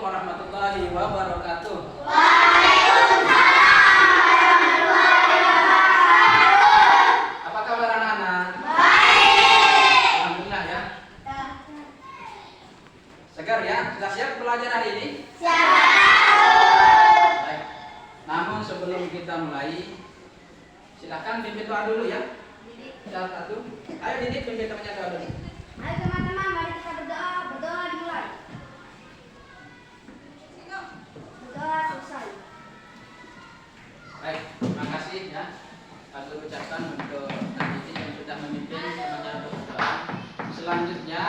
Assalamualaikum warahmatullahi wabarakatuh. Apa kabar anak-anak? Alhamdulillah ya. Segar ya? Sudah siap belajar hari ini? Baik. Namun sebelum kita mulai, silakan pimpin doa dulu ya. Satu. Ayo Didik pimpin temannya doa dulu. Ayo teman-teman, mari kita berdoa. Berdoa dimulai. Berdoa selesai. Baik, terima kasih ya. Kami ucapkan untuk Didik yang sudah memimpin temannya untuk berdoa. Selanjutnya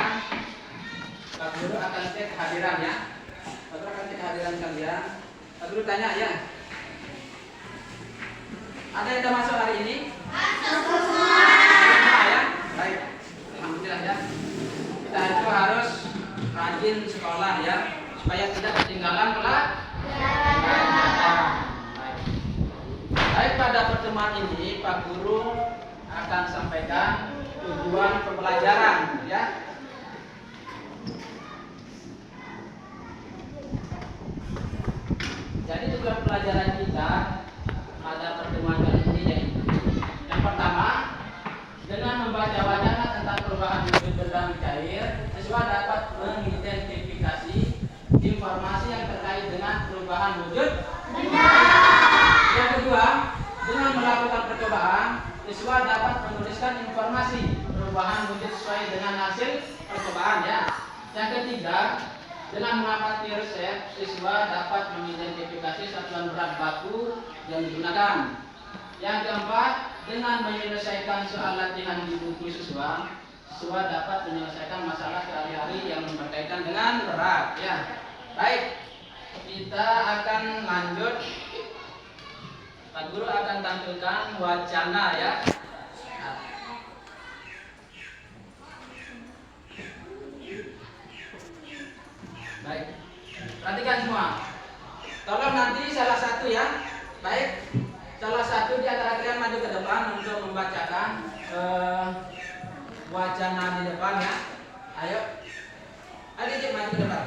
Pak Guru akan cek kehadiran ya. Pak Guru akan cek kehadiran kalian. Pak Guru tanya ya. Ada yang sudah masuk hari ini? Masuk Semua ya. Baik. Alhamdulillah ya. Kita itu harus rajin sekolah ya, supaya tidak ketinggalan pelajaran. Baik, pada pertemuan ini Pak Guru akan sampaikan tujuan pembelajaran ya. Jadi tujuan pelajaran kita pada pertemuan kali ini yaitu yang pertama, dengan membaca wacana tentang perubahan wujud benda cair, siswa dapat mengidentifikasi informasi yang terkait dengan perubahan wujud benda. Yang kedua, dengan melakukan percobaan, siswa dapat menuliskan informasi perubahan wujud sesuai dengan hasil percobaan ya. Yang ketiga, dengan mengamati resep, siswa dapat mengidentifikasi satuan berat baku yang digunakan. Yang keempat, dengan menyelesaikan soal latihan di buku siswa dapat menyelesaikan masalah sehari-hari yang berkaitan dengan berat ya. Baik, kita akan lanjut. Pak Guru akan tampilkan wacana ya. Baik, perhatikan semua. Tolong nanti salah satu ya. Baik, salah satu di antara kalian maju ke depan untuk membacakan wacana di depan ya. Ayo, adik maju ke depan.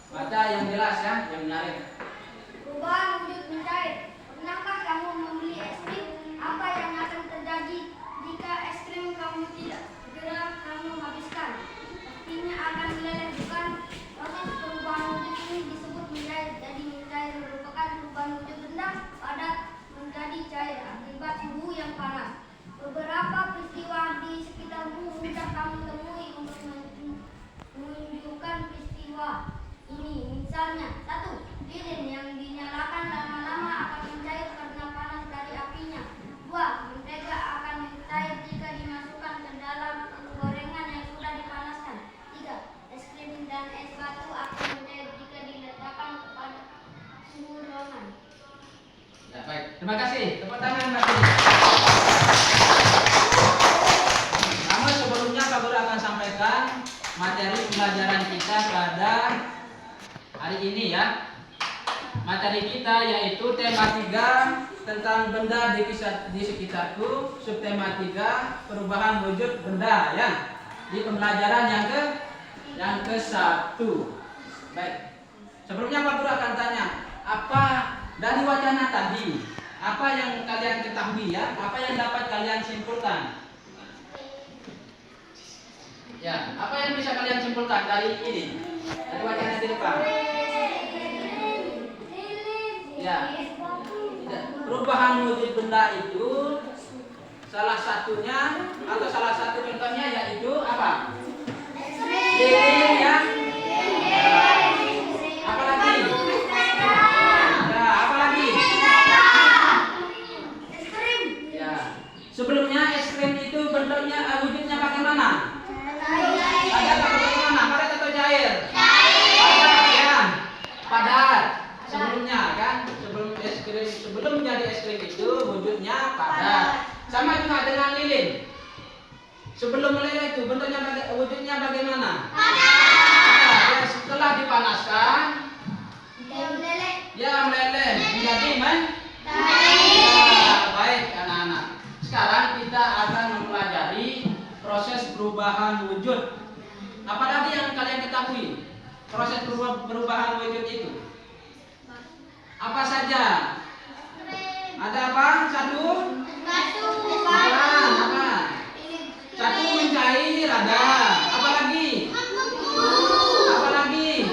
Baca yang jelas ya, yang menarik. Perubahan wujud mencair. Pernahkah kamu membeli es krim? Apa yang akan terjadi jika es krim kamu tidak segera kamu habiskan? Pastinya akan meleleh, bukan? Proses perubahan wujud ini disebut mencair. Jadi mencair merupakan perubahan wujud benda padat menjadi cair akibat suhu yang panas. Beberapa peristiwa di sekitarmu mudah kamu temui untuk menunjukkan peristiwa ini. Misalnya, 1. Lilin yang dinyalakan lama-lama akan mencair karena panas dari apinya. 2. Mentega akan mencair jika dimasukkan ke dalam gorengan yang sudah dipanaskan. 3. Es krim dan es batu akan mencair jika diletakkan kepada suhu ruangan. Ya, baik. Terima kasih. Tepuk tangan Mbak Dini. Namun sebelumnya Pak Guru akan sampaikan materi pembelajaran kita pada hari ini ya. Materi kita yaitu tema 3 tentang benda di sekitarku, subtema 3 perubahan wujud benda ya. Di pembelajaran yang ke-1. Baik. Sebelumnya Pak Guru akan tanya, apa dari wacana tadi, apa yang kalian ketahui ya? Apa yang dapat kalian simpulkan? Ya, apa yang bisa kalian simpulkan dari ini? Dari wacana di depan? Ya, tidak. Perubahan wujud benda itu salah satunya atau salah satu contohnya yaitu apa? Lilin ya. Apa lagi? Ya, apa lagi? Es krim. Ya. Sebelumnya es krim itu bentuknya wujudnya bagaimana? Padat atau bagaimana? Padat atau cair? Padat ya. Padat. Sebelumnya kan, sebelum menjadi es krim itu wujudnya padat. Sama juga dengan lilin. Sebelum meleleh itu wujudnya bagaimana? Padat. Ya, setelah dipanaskan, Dia meleleh. ya meleleh menjadi Ya, baik anak-anak. proses perubahan wujud itu? Apa saja? Ada apa? Satu? Bukan, apa? Satu mencair ada. Apa lagi? Apa lagi?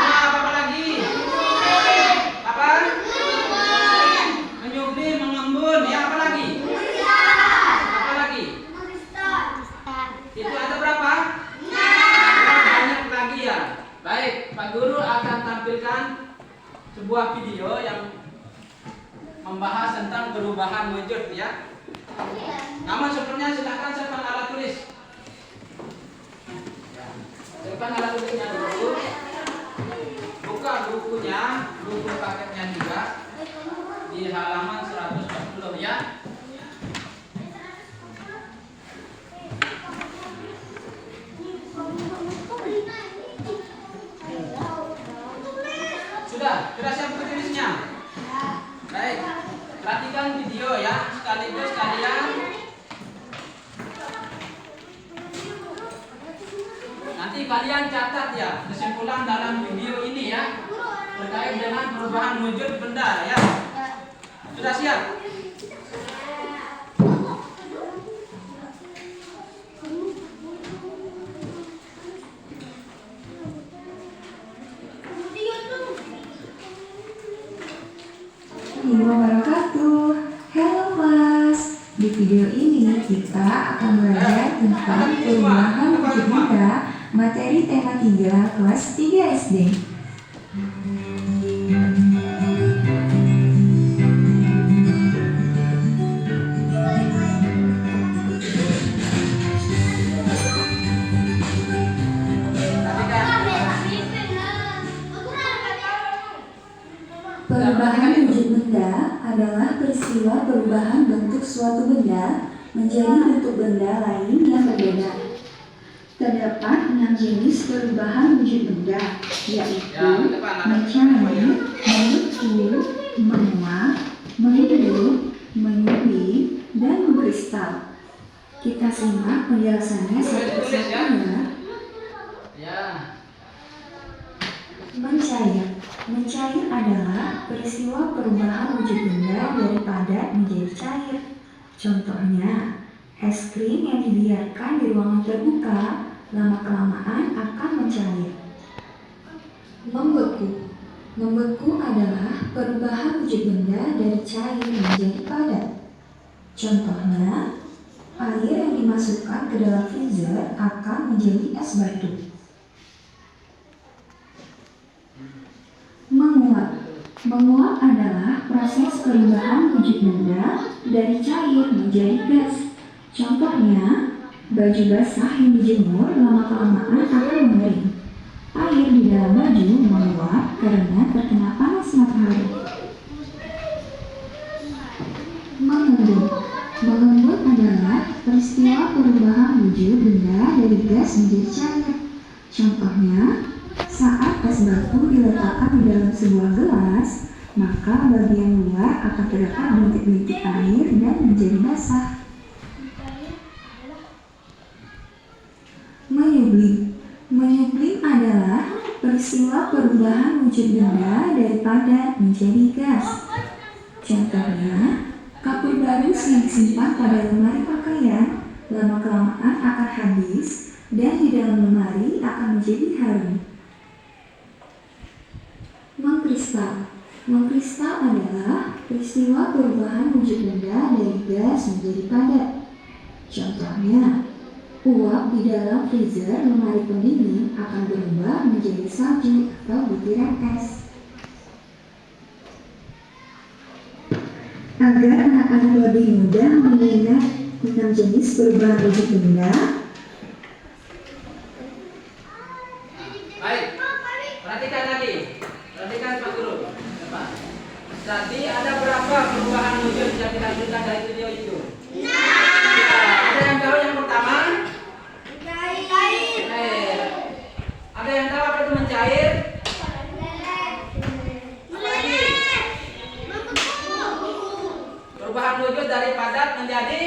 Apa lagi? Apa? Menyublim, mengembun. Ya, apa lagi? Apa lagi? Itu ada berapa? Banyak lagi ya. Baik, Pak Guru akan tampilkan sebuah video yang membahas tentang perubahan wujud ya. Nama sumbernya silakan siapkan alat tulis. Siapkan alat tulisnya dulu. Buka bukunya, buku paketnya juga di halaman 140 ya. Sudah siap tulisnya? Baik, perhatikan video ya, sekaligus kalian nanti kalian catat ya kesimpulan dalam video ini ya terkait dengan perubahan wujud benda ya. Sudah siap? Wabarakatuh. Halo kelas. Di video ini kita akan belajar tentang perubahan wujud benda materi tema 3 kelas 3 SD. Perubahan wujud benda adalah peristiwa perubahan bentuk suatu benda menjadi bentuk benda lain yang berbeda. Terdapat 6 jenis perubahan wujud benda, yaitu mencair, membeku, menguap, menghidup, menyublim, dan mengkristal. Kita simak penjelasannya satu persatu ya. Mencair adalah peristiwa perubahan wujud benda dari padat menjadi cair. Contohnya, es krim yang dibiarkan di ruangan terbuka lama-kelamaan akan mencair. Membeku adalah perubahan wujud benda dari cair menjadi padat. Contohnya, air yang dimasukkan ke dalam freezer akan menjadi es batu. Menguap adalah proses perubahan wujud benda dari cair menjadi gas. Contohnya, baju basah yang dijemur lama-kelamaan akan mengering. Air di dalam baju menguap karena terkena panas matahari. Mengembun adalah peristiwa perubahan wujud benda dari gas menjadi cair. Contohnya, saat es batu diletakkan di dalam sebuah gelas, maka bagian luar akan terdapat bintik-bintik air dan menjadi basah. Menyublim adalah peristiwa perubahan wujud benda dari padat menjadi gas. Contohnya, kapur baru yang disimpan pada lemari pakaian lama-kelamaan akan habis dan di dalam lemari akan menjadi harum. Mengkristal adalah peristiwa perubahan wujud benda dari gas menjadi padat. Contohnya, uap di dalam freezer lemari pendingin akan berubah menjadi salju atau butiran es. Agar anak-anak lebih mudah mengingat 6 jenis perubahan wujud benda, Baik, perhatikan lagi. Perhatikan Pak Guru. Tadi ada berapa perubahan wujud yang ditampilkan dari video itu? Ada yang tahu yang pertama? Mencair. Ada yang tahu apa itu mencair? Apalagi? Perubahan wujud dari padat menjadi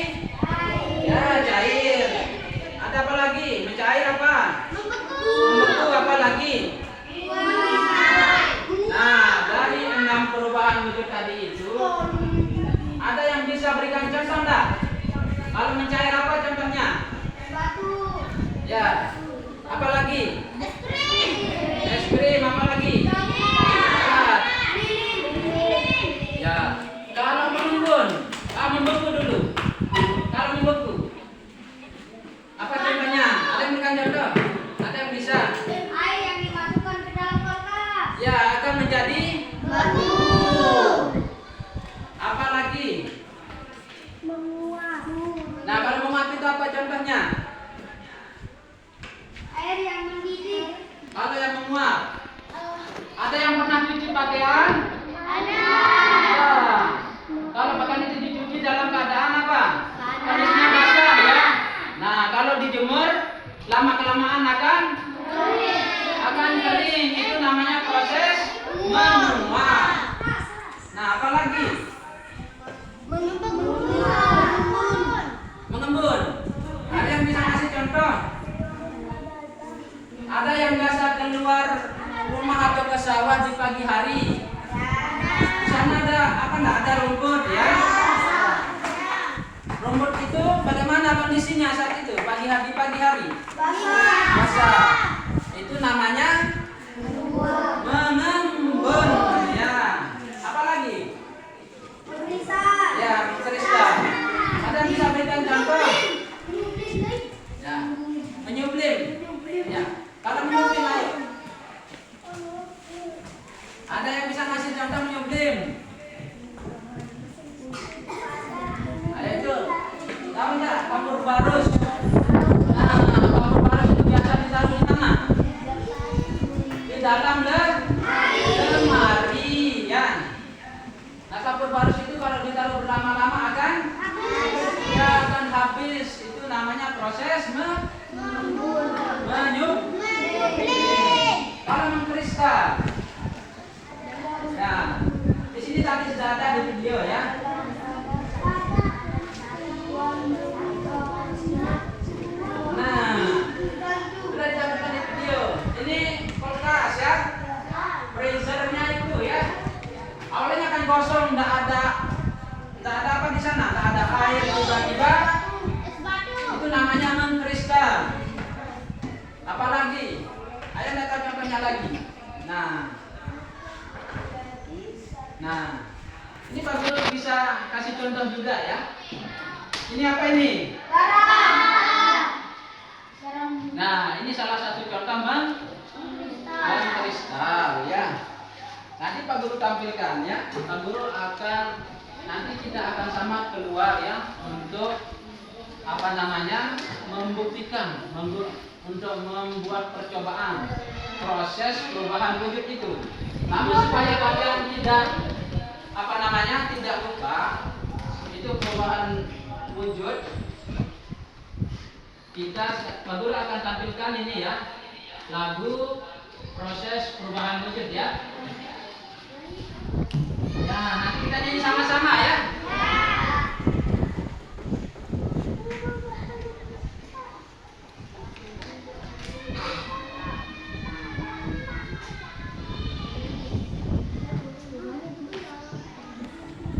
cair. Ada apa lagi? Mencair apa? Membeku apa lagi? perubahan wujud tadi itu, ada yang bisa berikan contoh enggak? Kalau mencair apa contohnya? Batu. Ya. Apa lagi? Es krim, apa lagi? Ya. Kalau mengembun, membeku dulu. Kalau membeku, apa contohnya? Ada yang berikan contoh? Ada yang bisa? Air yang dimasukkan ke dalam kulkas. Ya, akan menjadi Batu. apa lagi? Menguap. Nah, kalau menguap itu apa contohnya? Air yang mendidih. Kalau yang menguap, ada yang pernah cuci pakaian? Ada. Ya. Kalau pakaian itu dicuci dalam keadaan apa? Kondisinya basah ya. Nah, kalau dijemur lama kelamaan akan kering. Itu namanya proses menguap. Nah, apa lagi? Mengembun. Ada yang bisa kasih contoh? Ada yang biasa keluar rumah atau ke sawah di pagi hari. Di sana ada apa? Enggak ada rumput ya. Rumput itu bagaimana kondisinya saat itu? Pagi hari. Basah. Itu namanya mengembun ya. Apa lagi? Ya, kristal. Ada yang bisa berikan contoh? Ya, menyublim. Ya, kalau menyublim ayo. Ada yang bisa ngasih contoh menyublim? Ayo itu. Tahu nggak kapur barus? Nah, kapur barus itu biasa ditaruh di mana? Di dalam lemari ya. Nah, kapur barus itu kalau ditaruh berlama-lama akan habis. Itu namanya proses menyublim. Kalau mengkristal. Nah, di sini tadi sudah ada di video ya. Nah, sudah disampaikan di video. Ini kulkas ya. Freezernya itu ya. Awalnya kan kosong, enggak ada apa di sana, enggak ada air, tiba-tiba itu namanya mengkristal. Apalagi? Ayo lihat contohnya lagi. Nah, ini Pak Guru bisa kasih contoh juga ya. Ini apa ini? Nah, ini salah satu contoh mengkristal ya. Nanti Pak Guru tampilkan ya. Pak Guru akan nanti kita akan sama keluar ya untuk membuktikan untuk membuat percobaan proses perubahan wujud itu. Namun supaya kalian tidak tidak lupa itu perubahan wujud, kita Pak Guru akan tampilkan ini ya lagu proses perubahan wujud ya. Ya, nanti kita nyanyi sama-sama ya.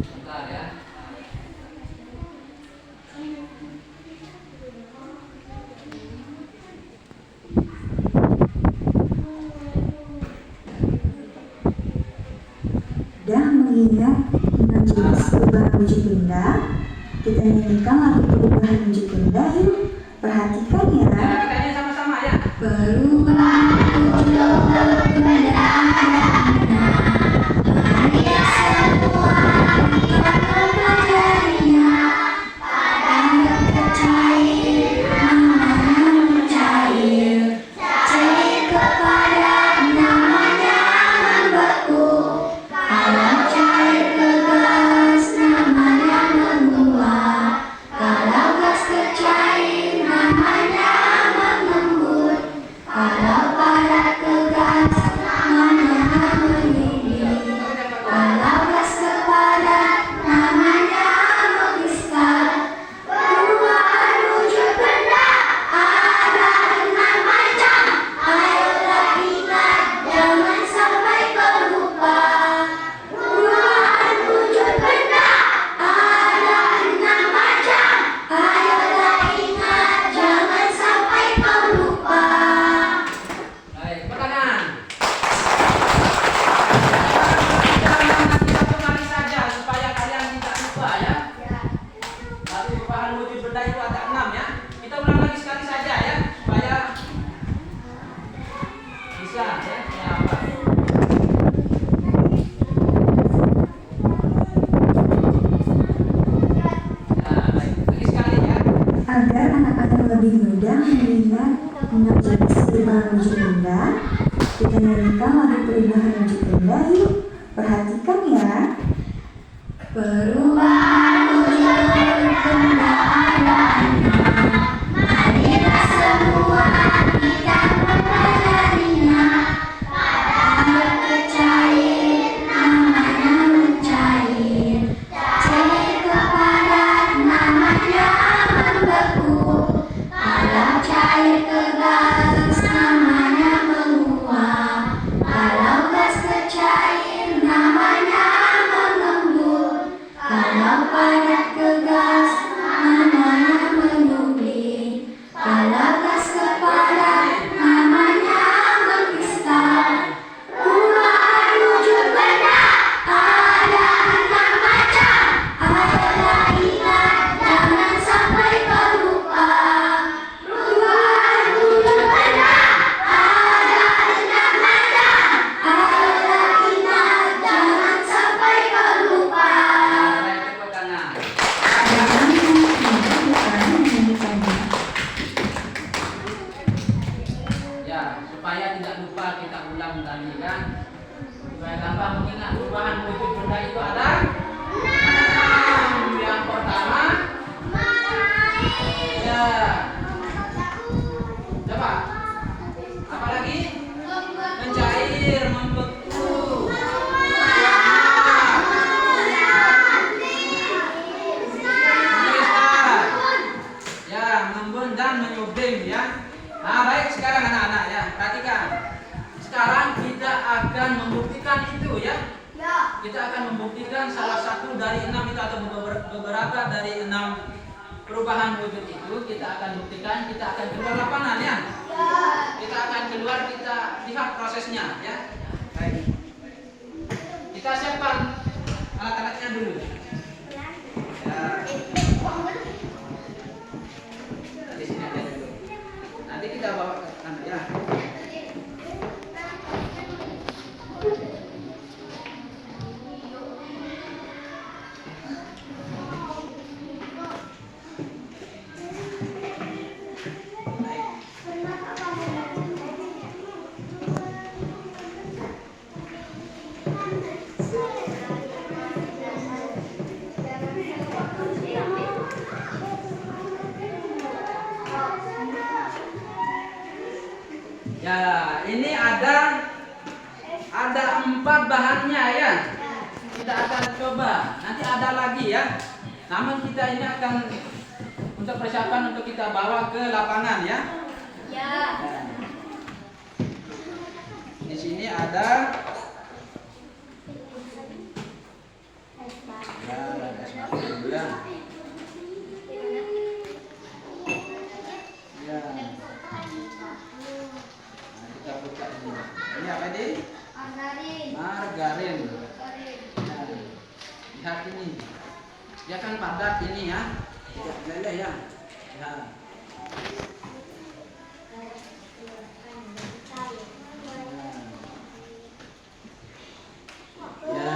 Bentar ya. Dan mengingat 6 jenis perubahan wujud benda, kita nyanyikan lagu perubahan wujud benda yuk. Perhatikan ya. Nah, kita nyanyi sama-sama ya. Perubahan wujud benda hanya semua kita mempelajarinya. Pada bentuk cair, namanya mencair. Cair kepada namanya membeku. Kalau cair ke gas, namanya menguap. Kalau gas ke cair, namanya menjadi perubahan wujud benda, kita nyanyikan lagu perubahan wujud benda. Yuk, perhatikan ya. Perubahan wujud benda ada enam. Marilah semua kita mempelajarinya. Pada bercair, namanya mencair. Cair ke padat, namanya membeku. Kalau cair ke gas, namanya menguap. Kalau gas ke cair, namanya mengembun. Kalau padat ke gas, namanya menyublim. Kalau gas ke padat, namanya mengkristal. Perubahan wujud benda ada enam macam. Ayolah ingat, jangan sampai kau lupa. Perubahan wujud benda ada enam macam. Ayolah ingat, jangan sampai kau lupa. Baik, tepuk tangan. Ya, supaya tidak lupa kita ulang tadi kan. Supaya gampang mengingat perubahan wujud benda itu ada. Yang pertama, ya. Coba. Apa lagi? Mencair, membeku. Mengkristal. Ya, mengembun dan menyublim ya. Nah, baik sekarang anak-anak ya, perhatikan. Sekarang kita akan membuktikan itu ya. Kita akan membuktikan salah satu dari 6 itu atau beberapa dari 6 perubahan wujud itu kita akan buktikan. Kita akan keluar lapangan ya. Kita akan keluar, kita lihat prosesnya ya. Baik. Kita siapkan alat-alatnya dulu. Ya. Di sini aja dulu. Nanti kita bawa ke sana ya. Ya, ini ada 4 bahannya ya. Kita akan coba. Nanti ada lagi ya. Namun kita ini akan untuk persiapan untuk kita bawa ke lapangan ya. Ya. Di sini ada ada sepatu dulu ya. Ya. Nah, kita buka ini. Ini apa ini? Margarin. Nah, lihat ini. Dia kan padat ini ya. Tidak leleh ya. Nah. Ya.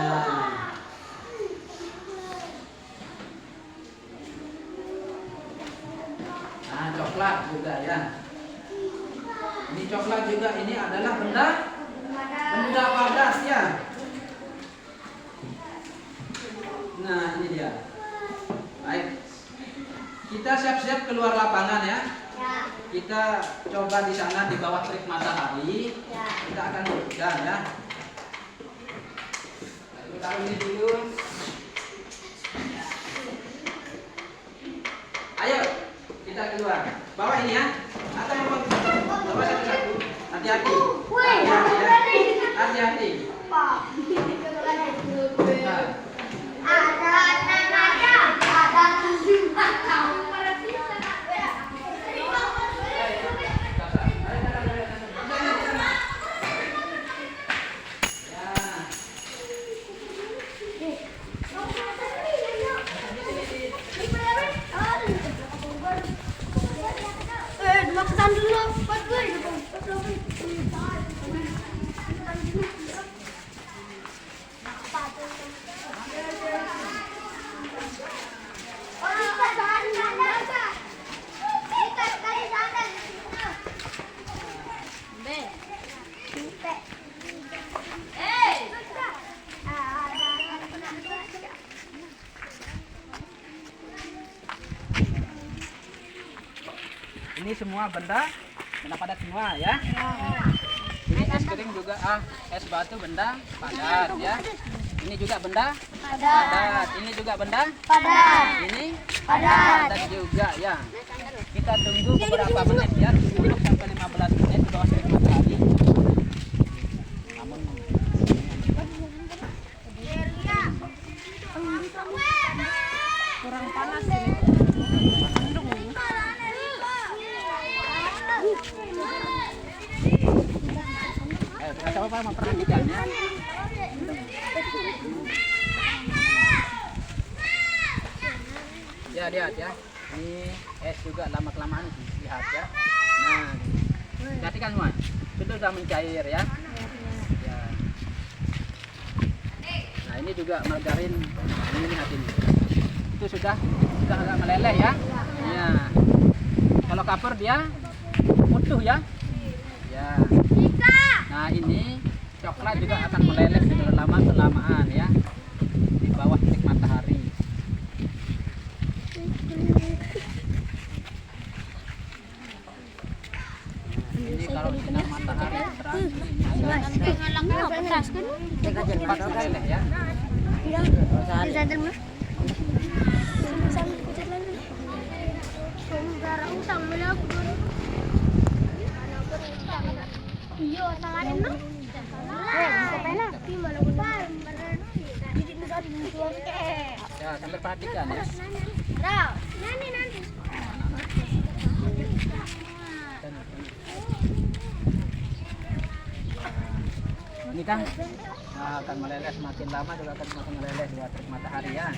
Nah, coklat juga ya. Ini coklat juga, ini adalah benda padat ya. Nah, ini dia. Baik. Kita siap-siap keluar lapangan ya. Kita coba di sana di bawah terik matahari. Kita akan buktikan ya. Lalu taruh ini dulu. Ayo, kita keluar. Bawa ini ya. Atau mau bawa satu-satu. Hati-hati. Hati-hati ya. Hati-hati. ini semua benda padat semua ya. Ini es krim juga es batu benda padat ya. Ini juga benda padat. Ini juga benda padat. Ini padat juga ya. Kita tunggu beberapa menit ya, 10 sampai 15 menit di bawah sinar matahari. Namun kurang panas ini. kita coba memperhatikannya. Ya lihat ya, ini es juga lama kelamaan lihat ya. Nah, perhatikan semua, sudah mencair ya. Ya. Nah ini juga margarin, ini lihat ini, itu sudah agak meleleh ya. Ya. Kalau kapur dia utuh ya. Ya. Nah ini coklat juga akan meleleh dengan lama kelamaan ya di bawah terik matahari. Ini kalau sinar matahari terang cepat meleleh ya. Iya, tanganin no? Ya sambil perhatikan ya. Nanti. Ini kan akan meleleh semakin lama juga akan semakin meleleh di terik matahari ya.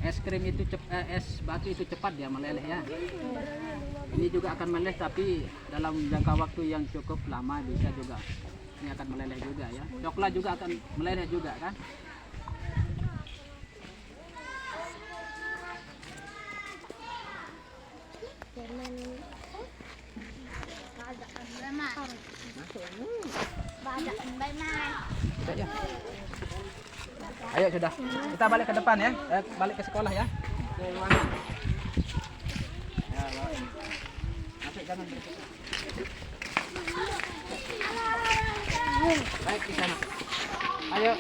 Es krim itu es batu itu cepat dia meleleh ya. Ini juga akan meleleh tapi dalam jangka waktu yang cukup lama bisa juga. Ini akan meleleh juga ya. Coklat juga akan meleleh juga kan. Sudah, ya. Ayo sudah, kita balik ke depan ya, balik ke sekolah ya, ke ruangan. Ya, masuk jangan berikutnya. Baik di sana. Ayo.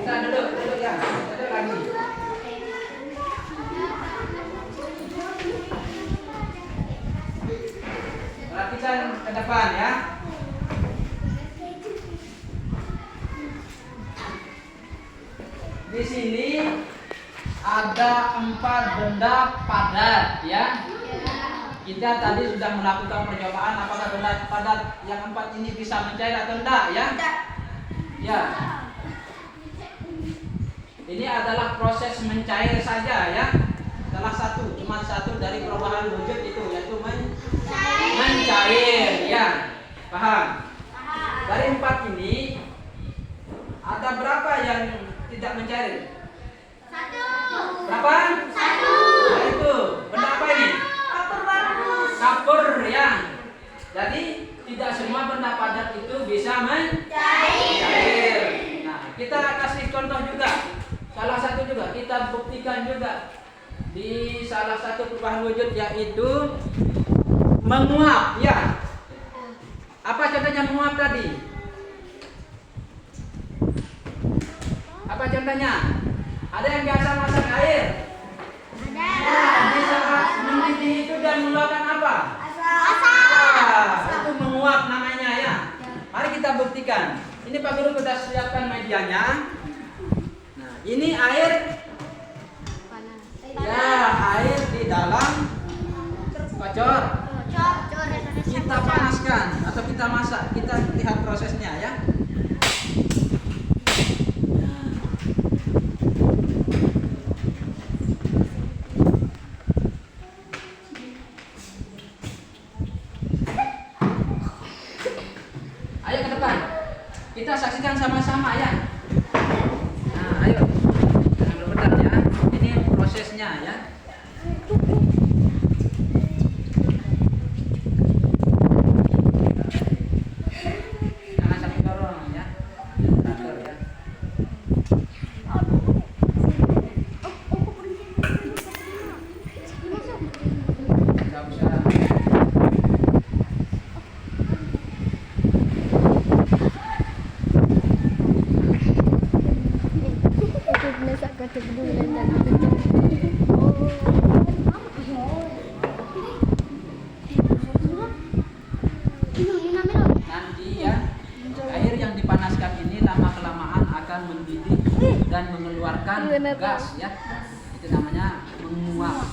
Duduk ya, duduk lagi. Perhatikan ke depan ya. Di sini ada 4 benda padat ya. Kita tadi sudah melakukan percobaan apakah benda padat yang 4 ini bisa mencair atau tidak ya. Ya. Ini adalah proses mencair saja ya. Salah satu, cuma satu dari perubahan wujud itu yaitu mencair ya. Paham? Dari 4 ini ada berapa yang tidak mencair? 1. Berapa? 1. Nah itu, benda apa ini? Kapur ya. Jadi tidak semua benda padat itu bisa mencair. Nah, kita kasih contoh juga. Salah satu juga kita buktikan juga di salah satu perubahan wujud yaitu menguap ya. Apa contohnya menguap tadi? Apa contohnya? Ada yang biasa masak air? Ada. Di saat mendidih itu dan mengeluarkan apa? Asap. kita buktikan. Ini Pak Guru sudah siapkan medianya. Nah, ini air. Ya, air di dalam kocor. Kita panaskan atau kita masak. Kita lihat prosesnya ya. Ayo ke depan. Kita saksikan sama-sama ya. Nah, ayo. Jangan berbentar ya. Ini prosesnya ya. Jangan sampai dorong ya. Teratur ya. Enggak usah. Nanti ya, air yang dipanaskan ini lama-kelamaan akan mendidih dan mengeluarkan gas ya. Itu namanya menguap.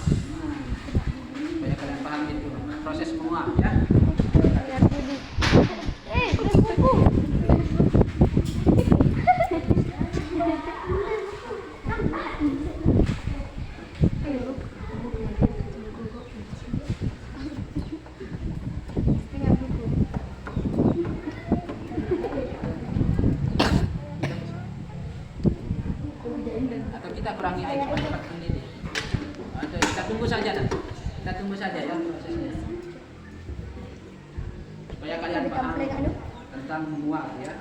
Supaya kalian paham itu proses menguap ya. Atau kita kurangi air supaya cepat mendidih. Atau kita tunggu saja dah. Kita tunggu saja ya prosesnya. Supaya kalian paham tentang menguap ya.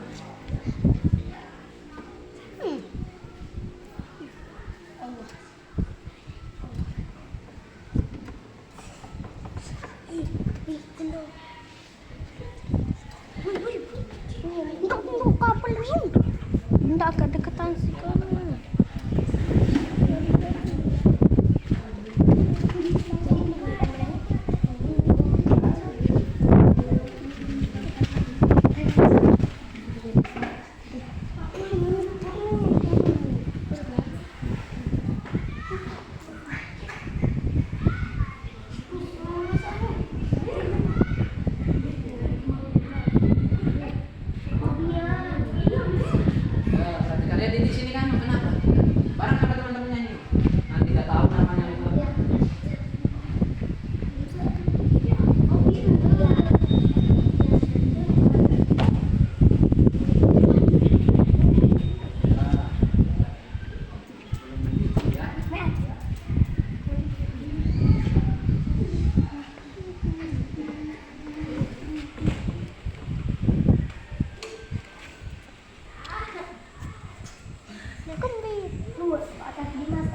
Tidak kedekatan sih kamu. Perhatikan lihat di sini kan kenapa? Bareng sama teman-teman nyanyi. Nanti tidak tahu namanya itu.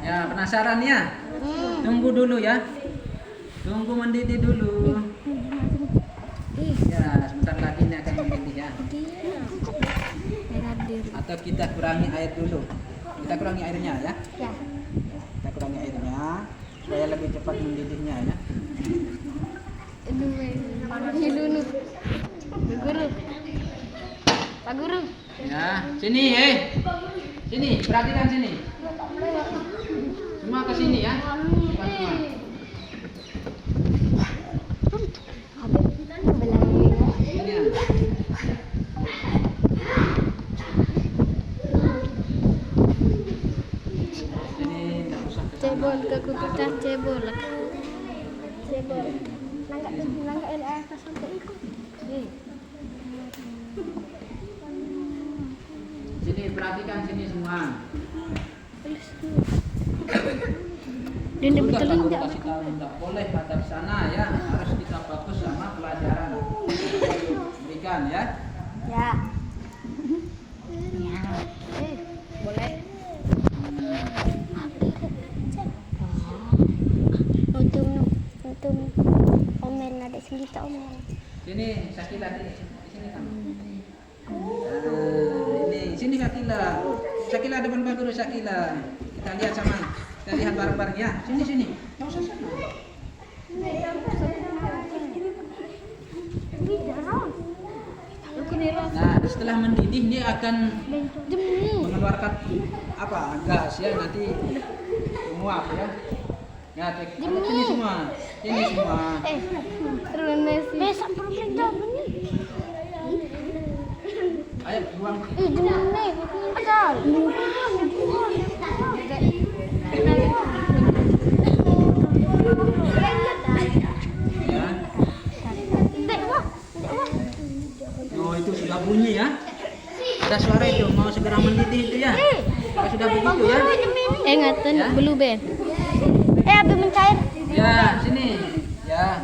Ya, penasaran ya? Tunggu dulu ya. Tunggu mendidih dulu. Ya, sebentar lagi ini akan mendidih ya. Atau kita kurangi air dulu. Kita kurangi airnya ya. Kita kurangi airnya supaya lebih cepat mendidihnya ya. Pak Guru. Ya, sini sini, perhatikan sini. Semua ke sini ya. Bukan semua. Sini ya. Sini, enggak usah ke sana. Cebol ke kita cebol. Nangka LR sampai ikut. Sini, perhatikan sini semua. Sudah Pak Guru kasih tahu, tidak boleh hadap sana ya, harus kita fokus sama pelajaran. Berikan ya. Ya. Boleh. Untung omel ada sejuta omel. Sini, Sakila di sini kamu. Ini sini Sakila. Sakila depan Pak Guru Sakila. Kita lihat sama. Kita lihat bareng-bareng ya. Sini sini. Nggak usah sana. Nah, setelah mendidih dia akan mengeluarkan apa? Gas ya, nanti menguap ya. Ya, ini semua. Ini semua. Ayo buang. Ya. Oh, itu sudah bunyi ya. Ada suara itu mau segera mendidih itu ya. Sudah begitu ya. Ngaten Ya. belum ben. Habis mencair. Ya, sini. Ya.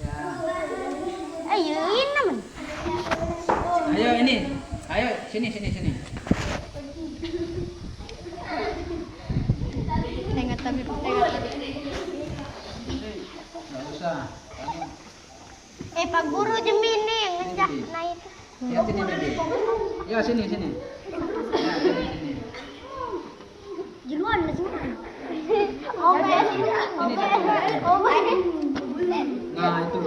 Ya. Ayo ini naman. Ayo ini. Ayo sini. Ngaten. Enggak usah. Pak Guru Jemini yang ngecah naik. Ya sini Bibi. Ya sini. Ya, sini. Jeluan semua. Nah, itu.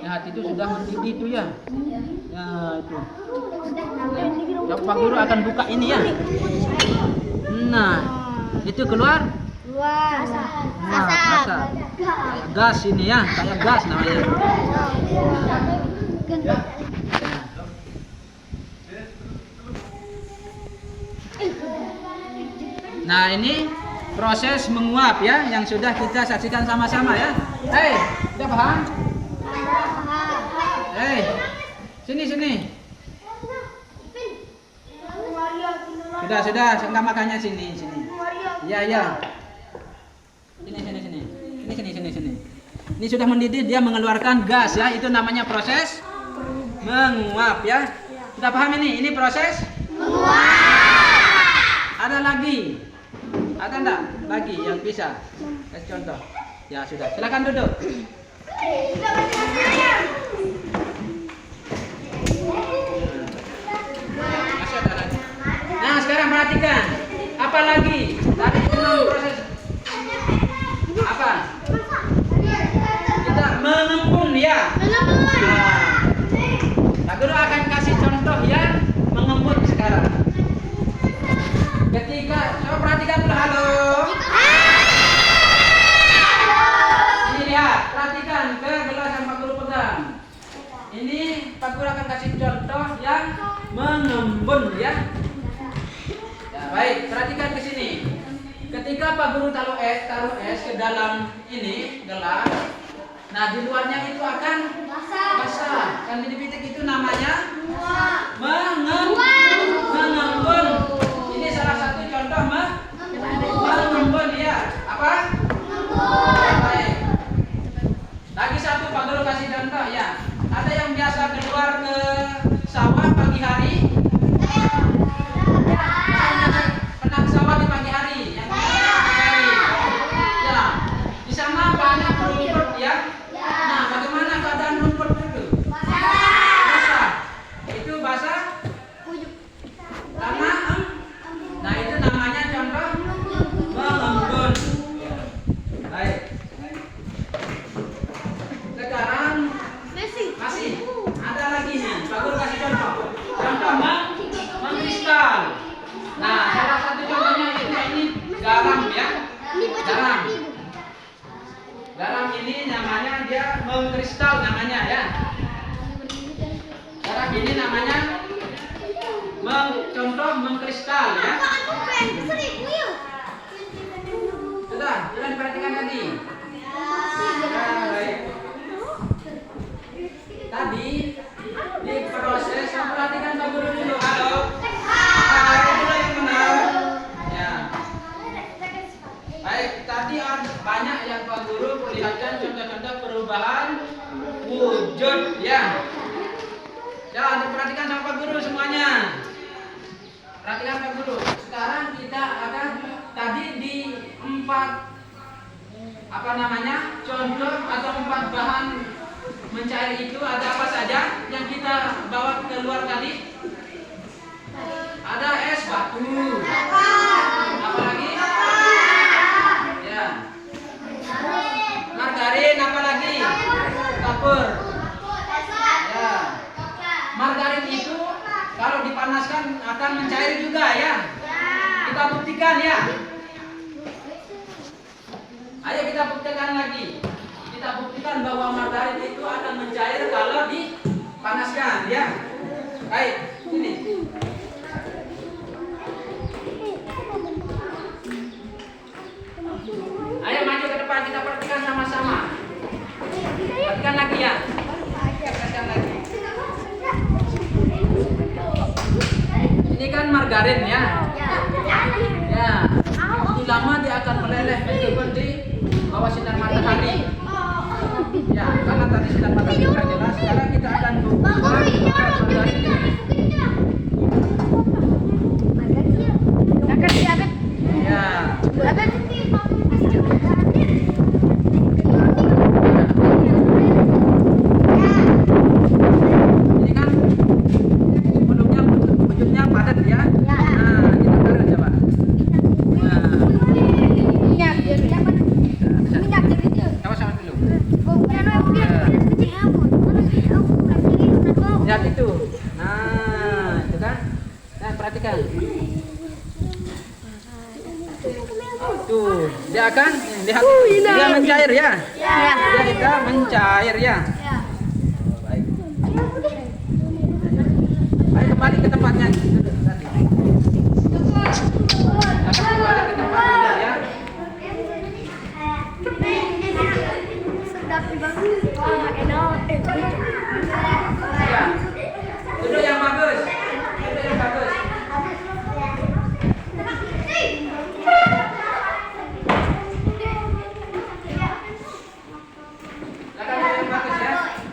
Ya, itu sudah mendidih itu ya. Ya, itu. Ya, Pak Guru akan buka ini ya. Nah, itu keluar. Luar. Nah, asap. Kayak gas ini ya, kayak gas namanya. Nah, ini proses menguap ya, yang sudah kita saksikan sama-sama ya. Hei, udah paham? Hei, sini. Sudah, enggak makannya sini. Iya. Sini. Ini sudah mendidih, dia mengeluarkan gas ya, itu namanya proses menguap ya. Sudah paham ini? Ini proses menguap. Ada lagi? Ada enggak lagi yang bisa? Kasih contoh. Ya sudah, silakan duduk. Masih ada lagi. Nah, sekarang perhatikan. Apa lagi? Tadi itu proses apa? Kita mengembun ya. Nah, Guru akan kasih contoh yang mengembun sekarang. Ketika, coba perhatikan dulu, halo. Ini lihat, perhatikan ke gelas yang Pak Guru pegang. Ini Pak Guru akan kasih contoh yang mengembun ya. Ya, baik, perhatikan ke sini. Ketika Pak Guru taruh es ke dalam ini gelas, nah di luarnya itu akan basah. Kan di pitik itu namanya mengembun. Ini salah satu contoh mengembun ya. Apa? Baik. Lagi satu Pak Guru kasih contoh ya. Ada yang biasa keluar ke sawah pagi hari. Pernah ke sawah di pagi hari. Ya. Di sana banyak rumput ya. Nah, bagaimana keadaan rumput itu? Basah. Itu basah? Karena nah itu namanya contoh mengembun. Baik. Sekarang masih ada lagi nih. Pak Guru kasih contoh. Contoh mengkristal. Nah, salah satu contohnya itu ini garam ya. Garam ini namanya dia mengkristal namanya ya. Garam ini namanya contoh mengkristal ya. Sudah diperhatikan tadi. Baik. Tadi di proses perhatikan Pak Guru dulu. Halo. Halo dulu yang benar. Ya. Baik, tadi ada banyak yang Pak Guru perlihatkan contoh-contoh perubahan wujud ya. Ya, diperhatikan sama Pak Guru semuanya. Perhatikan Pak Guru. Sekarang kita akan tadi di 4 contoh atau 4 bahan mencair itu ada apa saja yang kita bawa keluar tadi? Ada es batu. Apa lagi? Ya. Margarin apa lagi? Kapur. Ya. Margarin itu kita buktikan lagi. Kita buktikan bahwa margarin itu akan mencair kalau dipanaskan, ya. Baik, sini. Ayo maju ke depan, kita perhatikan sama-sama. Perhatikan lagi ya. Perhatikan lagi. Ini kan margarin ya. Ya. Ini lama dia akan meleleh meskipun di bawah sinar matahari. Ya, karena tadi sinar matahari sudah jelas. Sekarang kita akan buktikan margarin ini. Ya. Ini kan sebelumnya wujudnya padat ya. Nah, kita taruh coba. Nah, sama-sama dulu. Lihat itu. Nah, itu kan. Nah, perhatikan. Tuh, dia akan lihat dia mencair ya. Dia kita mencair ya. Baik. Ayo kembali ke tempatnya. Akan kembali ke tempatnya ya. Ya. Duduk yang bagus. Duduk yang bagus.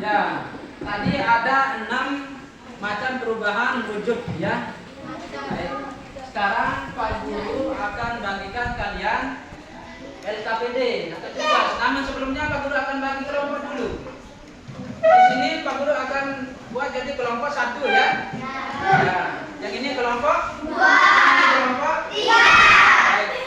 Ya, tadi ada 6 macam perubahan wujud ya. Baik. Sekarang Pak Guru akan bagikan kalian LKPD atau tugas. Namun sebelumnya Pak Guru akan bagi kelompok dulu. Di sini Pak Guru akan buat jadi kelompok 1 ya. Ya. Yang ini kelompok 2. Yang ini kelompok 3. Baik.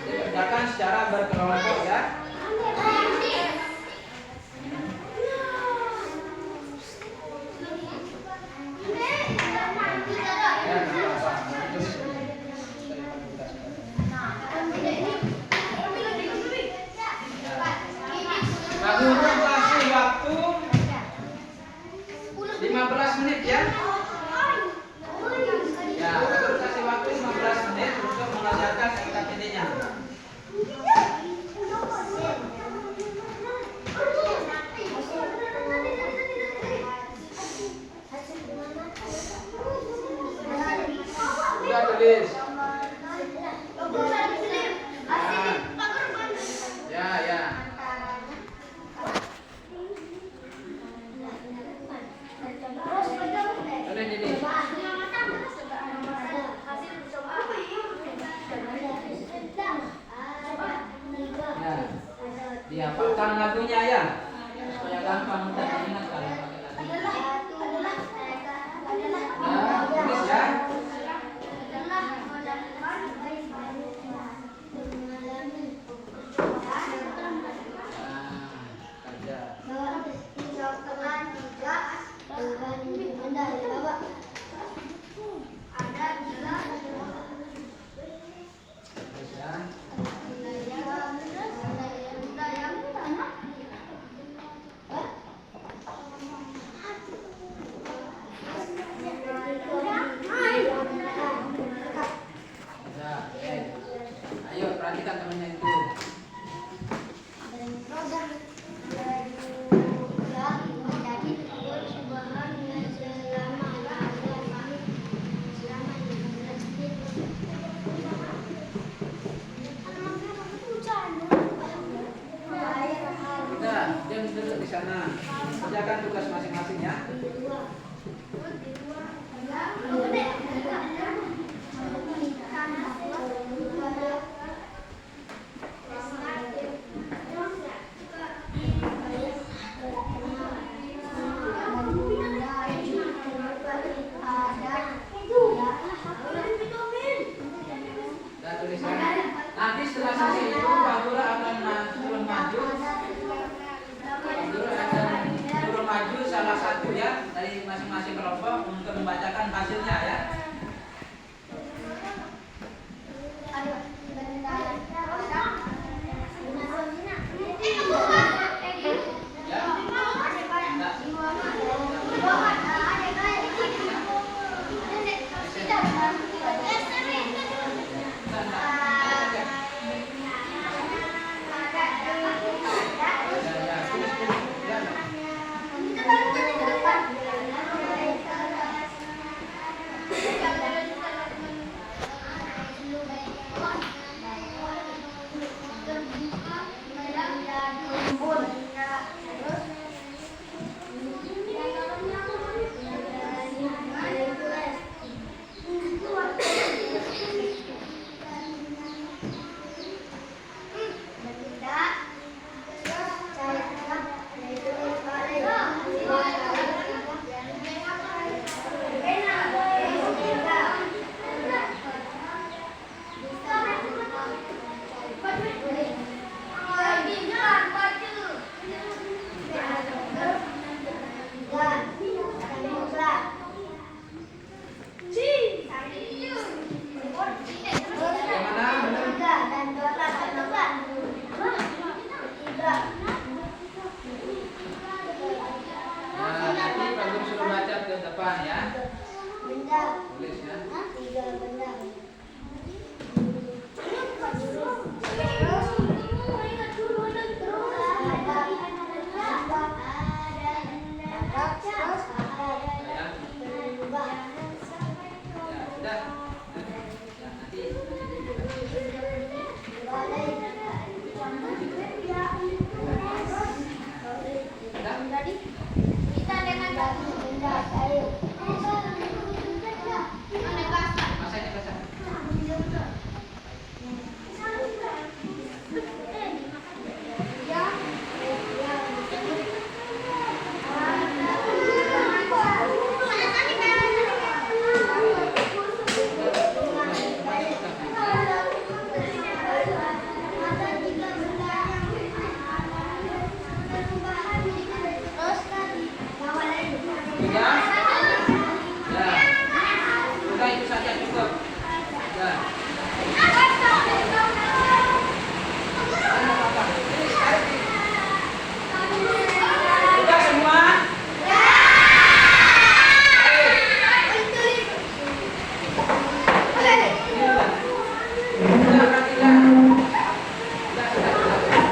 Dikerjakan secara berkelompok ya. Pak Guru kasih waktu 15 menit ya. Ya, Pak Guru kasih waktu 15 menit untuk mengajarkan LKPD-nya. Sudah tulis. Ya, ya. Tulis ini. Ya. Dihafalkan lagunya ya. Supaya gampang mudah diingat kalau pakai lagu. Nah, tulis ya. Ayo perhatikan temannya itu. Udah, jangan duduk di sana. Kerjakan tugas masing-masing ya. Nah, nanti Pak Guru suruh baca ke depan ya. Tulis ya. Ya, sudah. Ya, nanti. Kita dengan Masanya kesan. Ya. Ya. Udah itu saja cukup. Ya. Udah semua? Udah, berarti dah. Udah, sudah.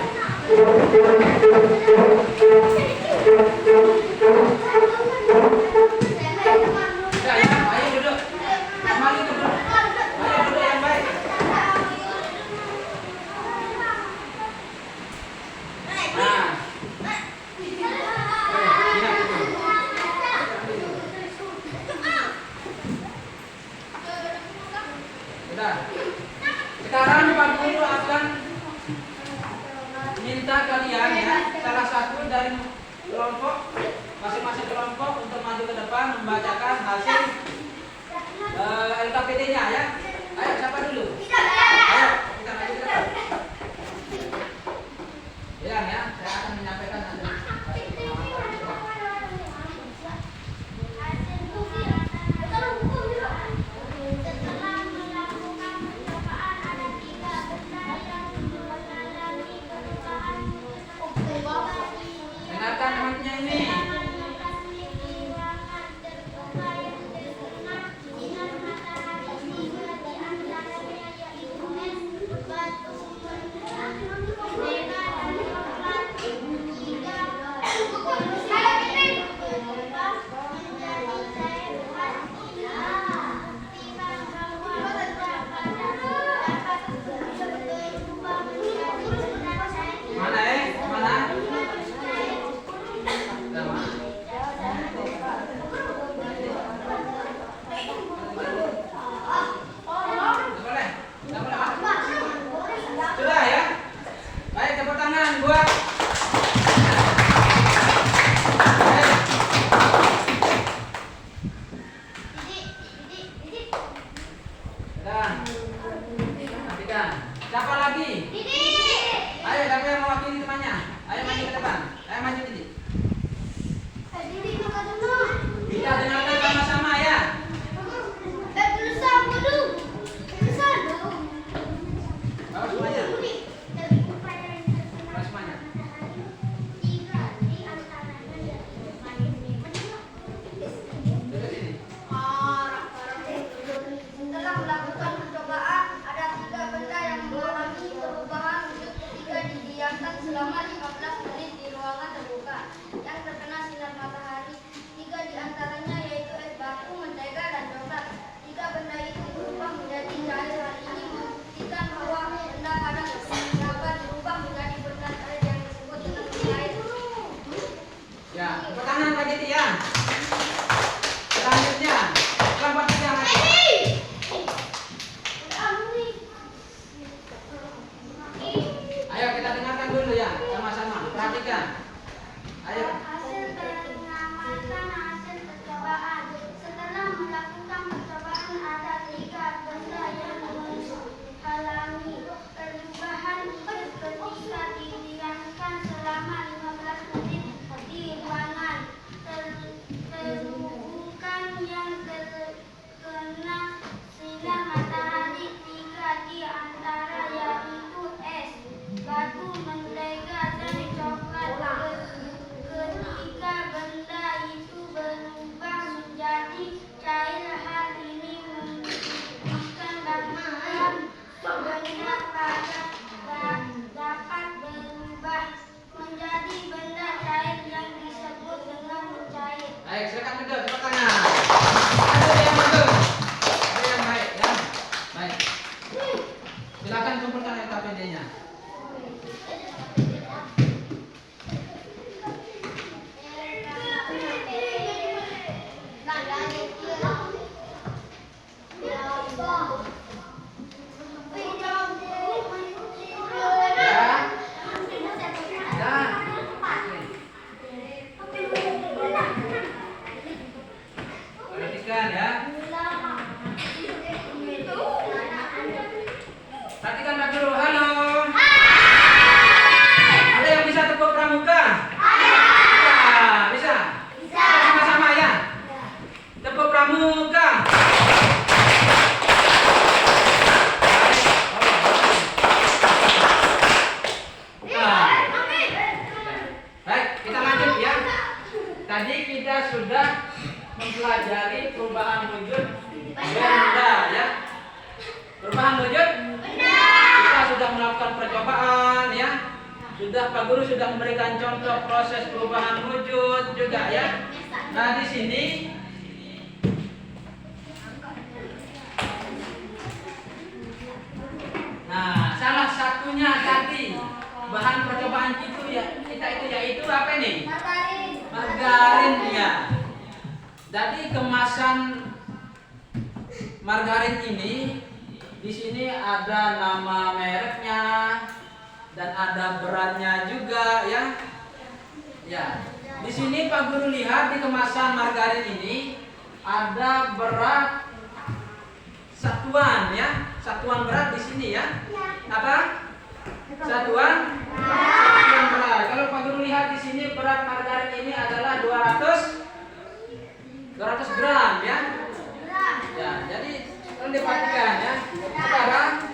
Udah ya, ayo duduk. Kembali duduk. Ayo duduk yang baik. Nah. Diam dulu. Udah. Sekarang Pak Guru akan minta kalian ya, salah satu dari kelompok, masing-masing kelompok untuk maju ke depan membacakan hasil LKPD-nya ya. Ayo siapa dulu? Ayo kita maju ke depan. Ya, saya akan menyampaikan nanti. Dengarkan temannya ini. Mana mana? Nama. Boleh? Nggak boleh? Sudah ya? Baik, tepuk tangan buat. Baik. Sudah. Nantikan. Siapa lagi? Ayo, siapa yang mewakili temannya? Ayo maju ke depan. Ayo maju Didi. Kita dengarkan sama-sama ya. Bawa semuanya. Bawa semuanya. Duduk sini. Setelah melakukan percobaan, ada 3 benda yang mengalami perubahan wujud ketika didiamkan selama 15 menit di ruangan terbuka yang terkena sinar matahari. 3 di antaranya yaitu es batu, mentega, dan coklat. 3 benda itu berubah menjadi cair. Hal ini membuktikan bahwa benda padat dapat berubah menjadi benda cair yang disebut dengan air. Ya, tepuk tangan lagi Didi ya. Selanjutnya, kelompok 3 maju. Ayo kita dengarkan dulu ya, sama-sama. Perhatikan. Ayo. Hasil pengamatan hasil percobaan. Setelah melakukan percobaan, ada 3 benda yang mengalami perubahan ketika didiamkan selama 15 menit di ruangan terbuka yang terkena sinar matahari. 3 di antara yaitu es batu, mentega, dan kita sudah mempelajari perubahan wujud benda ya. Perubahan wujud kita sudah melakukan percobaan ya. Pak Guru sudah memberikan contoh proses perubahan wujud juga ya. Nah, di sini salah satunya tadi bahan percobaan kita itu yaitu apa nih? Margarin ya. Jadi kemasan margarin ini di sini ada nama mereknya dan ada beratnya juga ya. Ya. Di sini Pak Guru lihat di kemasan margarin ini ada berat satuan ya. Satuan berat di sini ya. Apa? Satuan berat. Kalau Pak Guru lihat di sini berat margarin ini adalah 200 gram ya. Ya, jadi perlu diperhatikan ya. Sekarang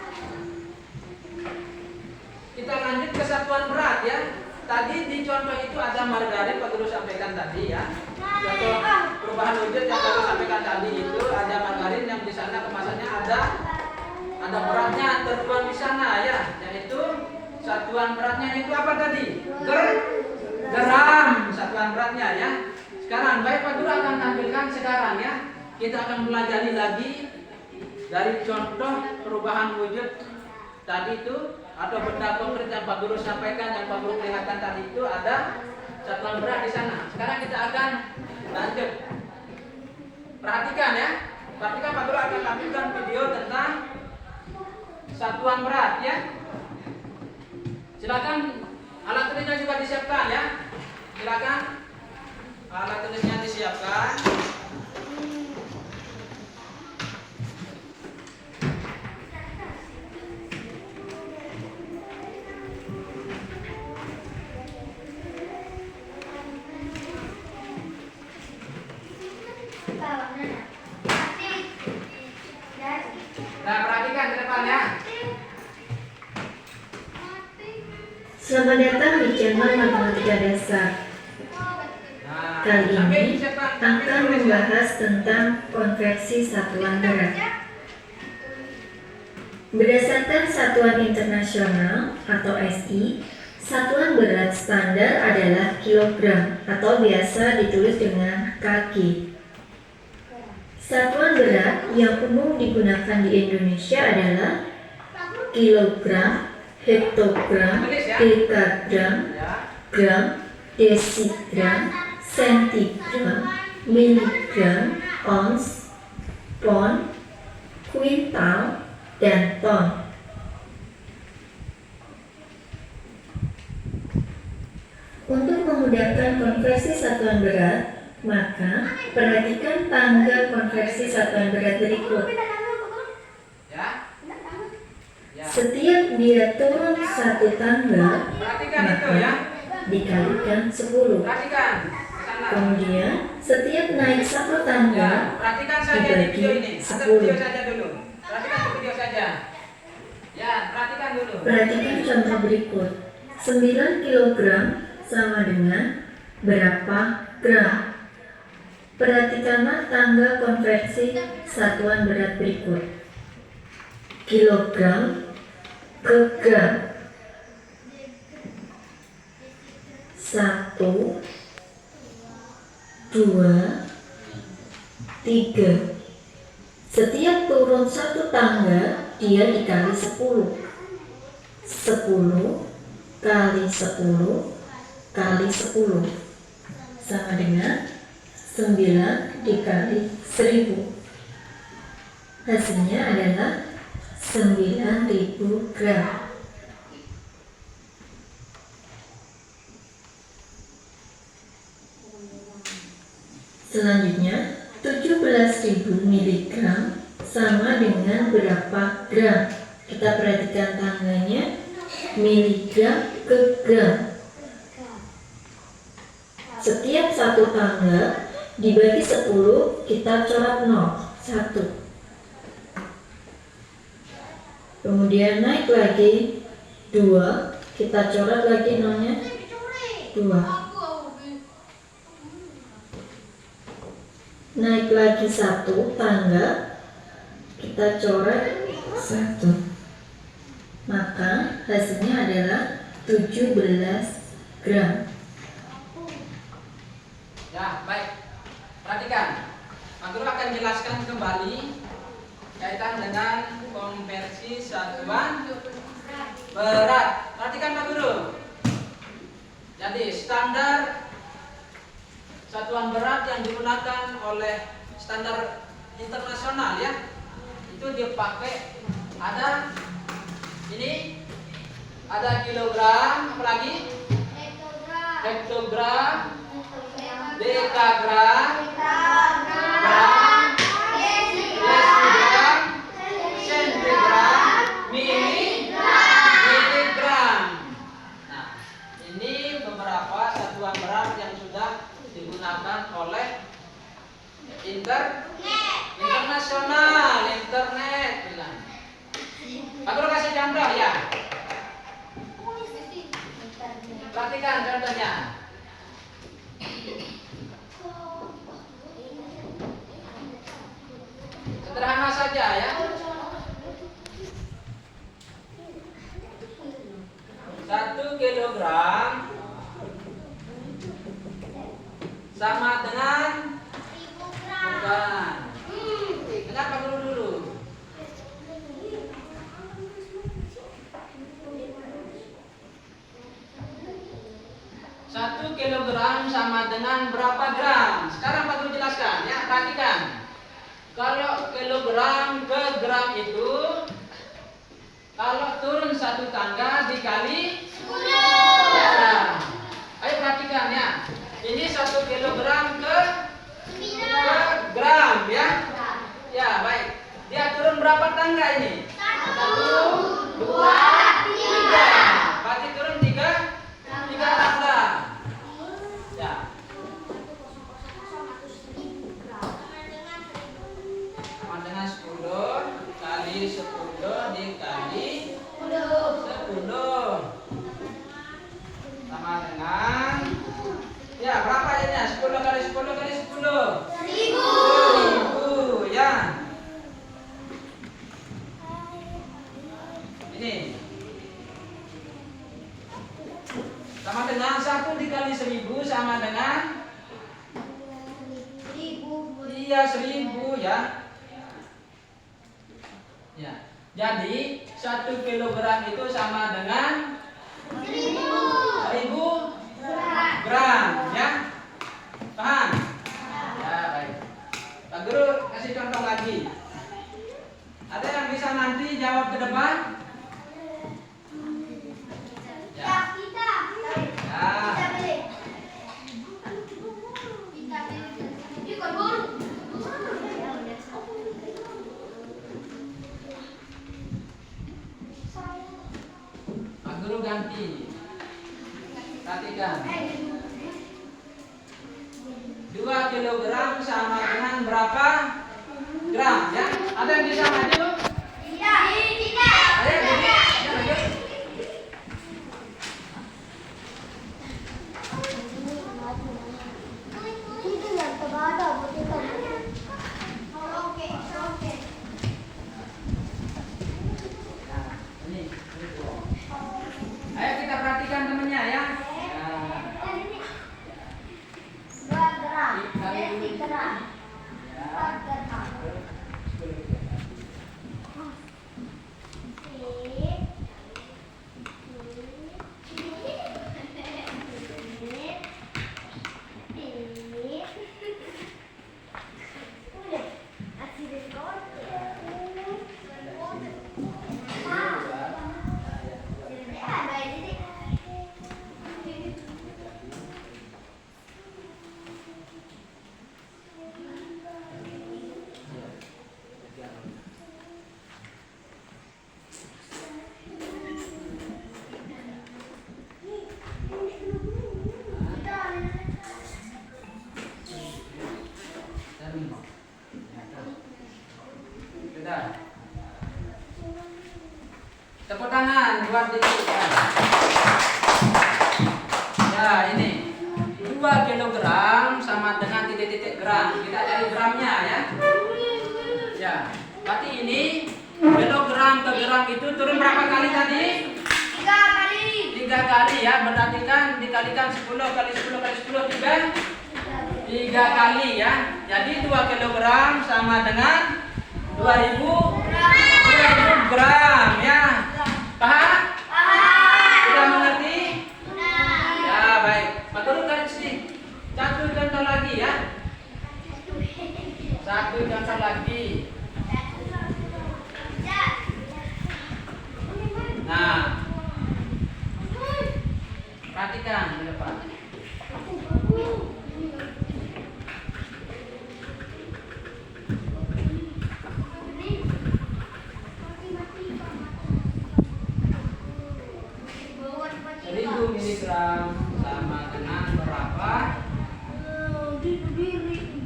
kita lanjut ke satuan berat ya. Tadi di contoh itu ada margarin Pak Guru sampaikan tadi ya. Contoh perubahan wujud yang Pak Guru sampaikan tadi itu ada margarin yang di sana kemasannya ada beratnya tertuang di sana ya, yaitu satuan beratnya itu apa tadi? Gram satuan beratnya ya. Sekarang baik Pak Guru akan tampilkan sekarang ya. Kita akan pelajari lagi dari contoh perubahan wujud tadi itu atau benda konkret yang Pak Guru sampaikan, yang Pak Guru perlihatkan tadi itu ada satuan berat di sana. Sekarang kita akan lanjut. Perhatikan ya. Perhatikan Pak Guru akan tampilkan video tentang satuan berat ya. Silakan alat tulisnya juga disiapkan ya. Silakan alat tulisnya disiapkan. Nah, perhatikan ke depan ya. Selamat datang di channel Matematika Dasar. Kali ini akan membahas tentang konversi satuan berat. Berdasarkan Satuan Internasional atau SI, satuan berat standar adalah kilogram atau biasa ditulis dengan kg. Satuan berat yang umum digunakan di Indonesia adalah kilogram, hektogram, dekagram, gram, desigram, sentigram, miligram, ons, pon, kuintal, dan ton. Untuk memudahkan konversi satuan berat, maka perhatikan tangga konversi satuan berat berikut. Setiap dia turun satu tangga, maka dikalikan 10. Kemudian setiap naik satu tangga, dibagi 10. Perhatikan contoh berikut. 9 kg sama dengan berapa gram? Perhatikanlah tangga konversi satuan berat berikut. Kilogram ke gram. 1, 2, 3. Setiap turun satu tangga, dia dikali 10. 10 kali 10 kali 10 sama dengan 9 dikali 1000. Hasilnya adalah 9.000 gram. Selanjutnya 17.000 mg sama dengan berapa gram? Kita perhatikan tangganya, miligram ke gram. Setiap satu tangga dibagi 10, kita coret 0, 1. Kemudian naik lagi 2, kita coret lagi 0-nya 2. lagi satu tangga, kita coret 1. Maka hasilnya adalah 17 gram. Ya, baik. Perhatikan. Pak Guru akan jelaskan kembali kaitan dengan konversi satuan berat. Perhatikan Pak Guru. Jadi standar satuan berat yang digunakan oleh standar internasional ya, itu dipakai ada ini, ada kilogram, apalagi hektogram, dekagram, gram, desigram, sentigram, miligram. Nah, ini beberapa satuan berat yang sudah digunakan oleh internasional, internet bilang. Pak Guru kasih contoh ya. Perhatikan contohnya. Sederhana saja ya. 1 kilogram sama dengan bukan. Dengar Pak Guru dulu. 1 kilogram sama dengan berapa gram? Sekarang Pak Guru jelaskan ya, perhatikan. Kalau kilogram ke gram itu, kalau turun 1 tangga dikali 10. Ya. Ayo perhatikan ya. Ini 1 kilogram ke gram ya. Ya, baik. Dia turun berapa tangga ini? 1, 2, 3. Berarti turun 3 tangga. Ya. Sama dengan 10 kali 10 dikali 10. Sama dengan ya, berapa ini? 10 kali 10 kali 10. 1000 ya. Ini sama dengan 1 dikali 1000 sama dengan iya 1000 ya. Ya. Jadi 1 kilogram itu sama dengan 1000 gram ya. Paham? Ya, baik. Pak Guru kasih contoh lagi. Ada yang bisa nanti jawab ke depan? Ya. Pak Guru ganti. Perhatikan. 2 kilogram sama dengan berapa gram ya? Ada yang bisa maju? Ayo, maju. Ayo kita perhatikan temennya ya. Sudah. Tepuk tangan buat diri. Ya, ini 2 kilogram sama dengan titik-titik gram. Kita cari gramnya ya. kilogram itu turun berapa kali tadi? 3 kali. 3 kali ya, berarti kan dikalikan 10 kali 10 kali 10 3 kali ya. Jadi 2 kilogram sama dengan 2000 gram ya. Paham? Sudah mengerti? Ya, baik. Pak Guru kasih satu contoh lagi ya. Satu contoh lagi. Nah, perhatikan di depan. Miligram sama dengan berapa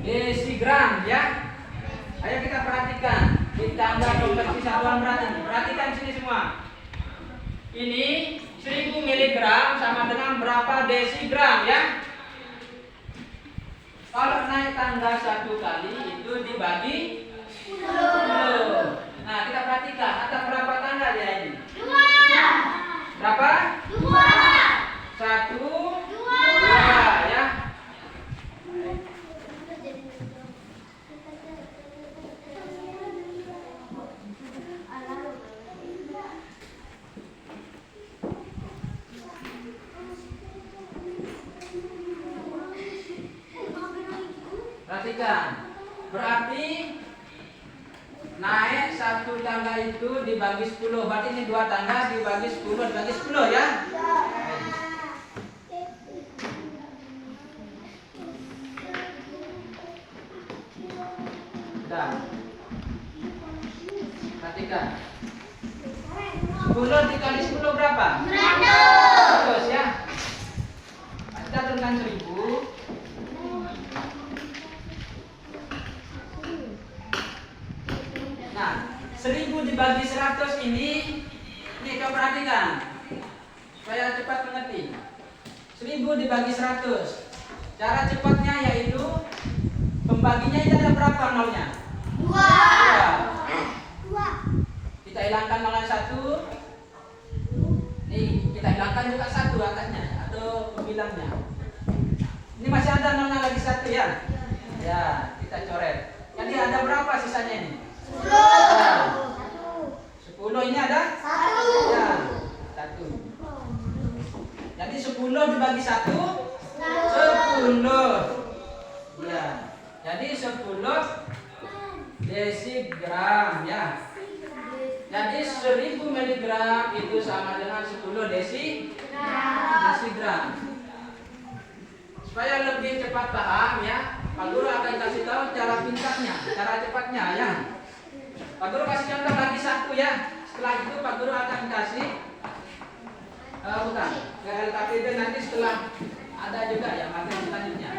desigram ya. Ayo kita perhatikan ditambah konversi satuan berat ini. Perhatikan sini semua. Ini 1000 miligram sama dengan berapa desigram ya. Kalau naik tangga 1 kali itu dibagi 10. Nah, kita perhatikan ada berapa tangga dia ini? 2. Berapa? 1, 2 ya. Perhatikan. Berarti naik 1 tangga itu dibagi 10. Berarti ini 2 tangga dibagi 10 dibagi 10 ya. Perhatikan 10 dikali 10 berapa? 100 ya. Kita turunkan 1000. Nah, 1000 dibagi 100 ini coba perhatikan supaya cepat mengerti. 1000 dibagi 100. Cara cepatnya yaitu pembaginya itu ada berapa nolnya? 2. Kita hilangkan nolnya 1. Nih, kita hilangkan juga 1 atasnya atau pembilangnya. Ini masih ada nolnya lagi 1 ya. Ya, kita coret. Jadi ada berapa sisanya ini? 10 ini ada? 1. Ya, 1. Jadi 10 dibagi 1 10. Ya. Jadi 10 desigram ya. Jadi 1000 miligram itu sama dengan 10 desigram. Supaya lebih cepat paham ya, Pak Guru akan kasih tahu cara pintarnya, cara cepatnya ya. Pak Guru kasih contoh lagi 1 ya. Setelah itu Pak Guru akan kasih ke LKPD nanti setelah ada juga ya materi selanjutnya.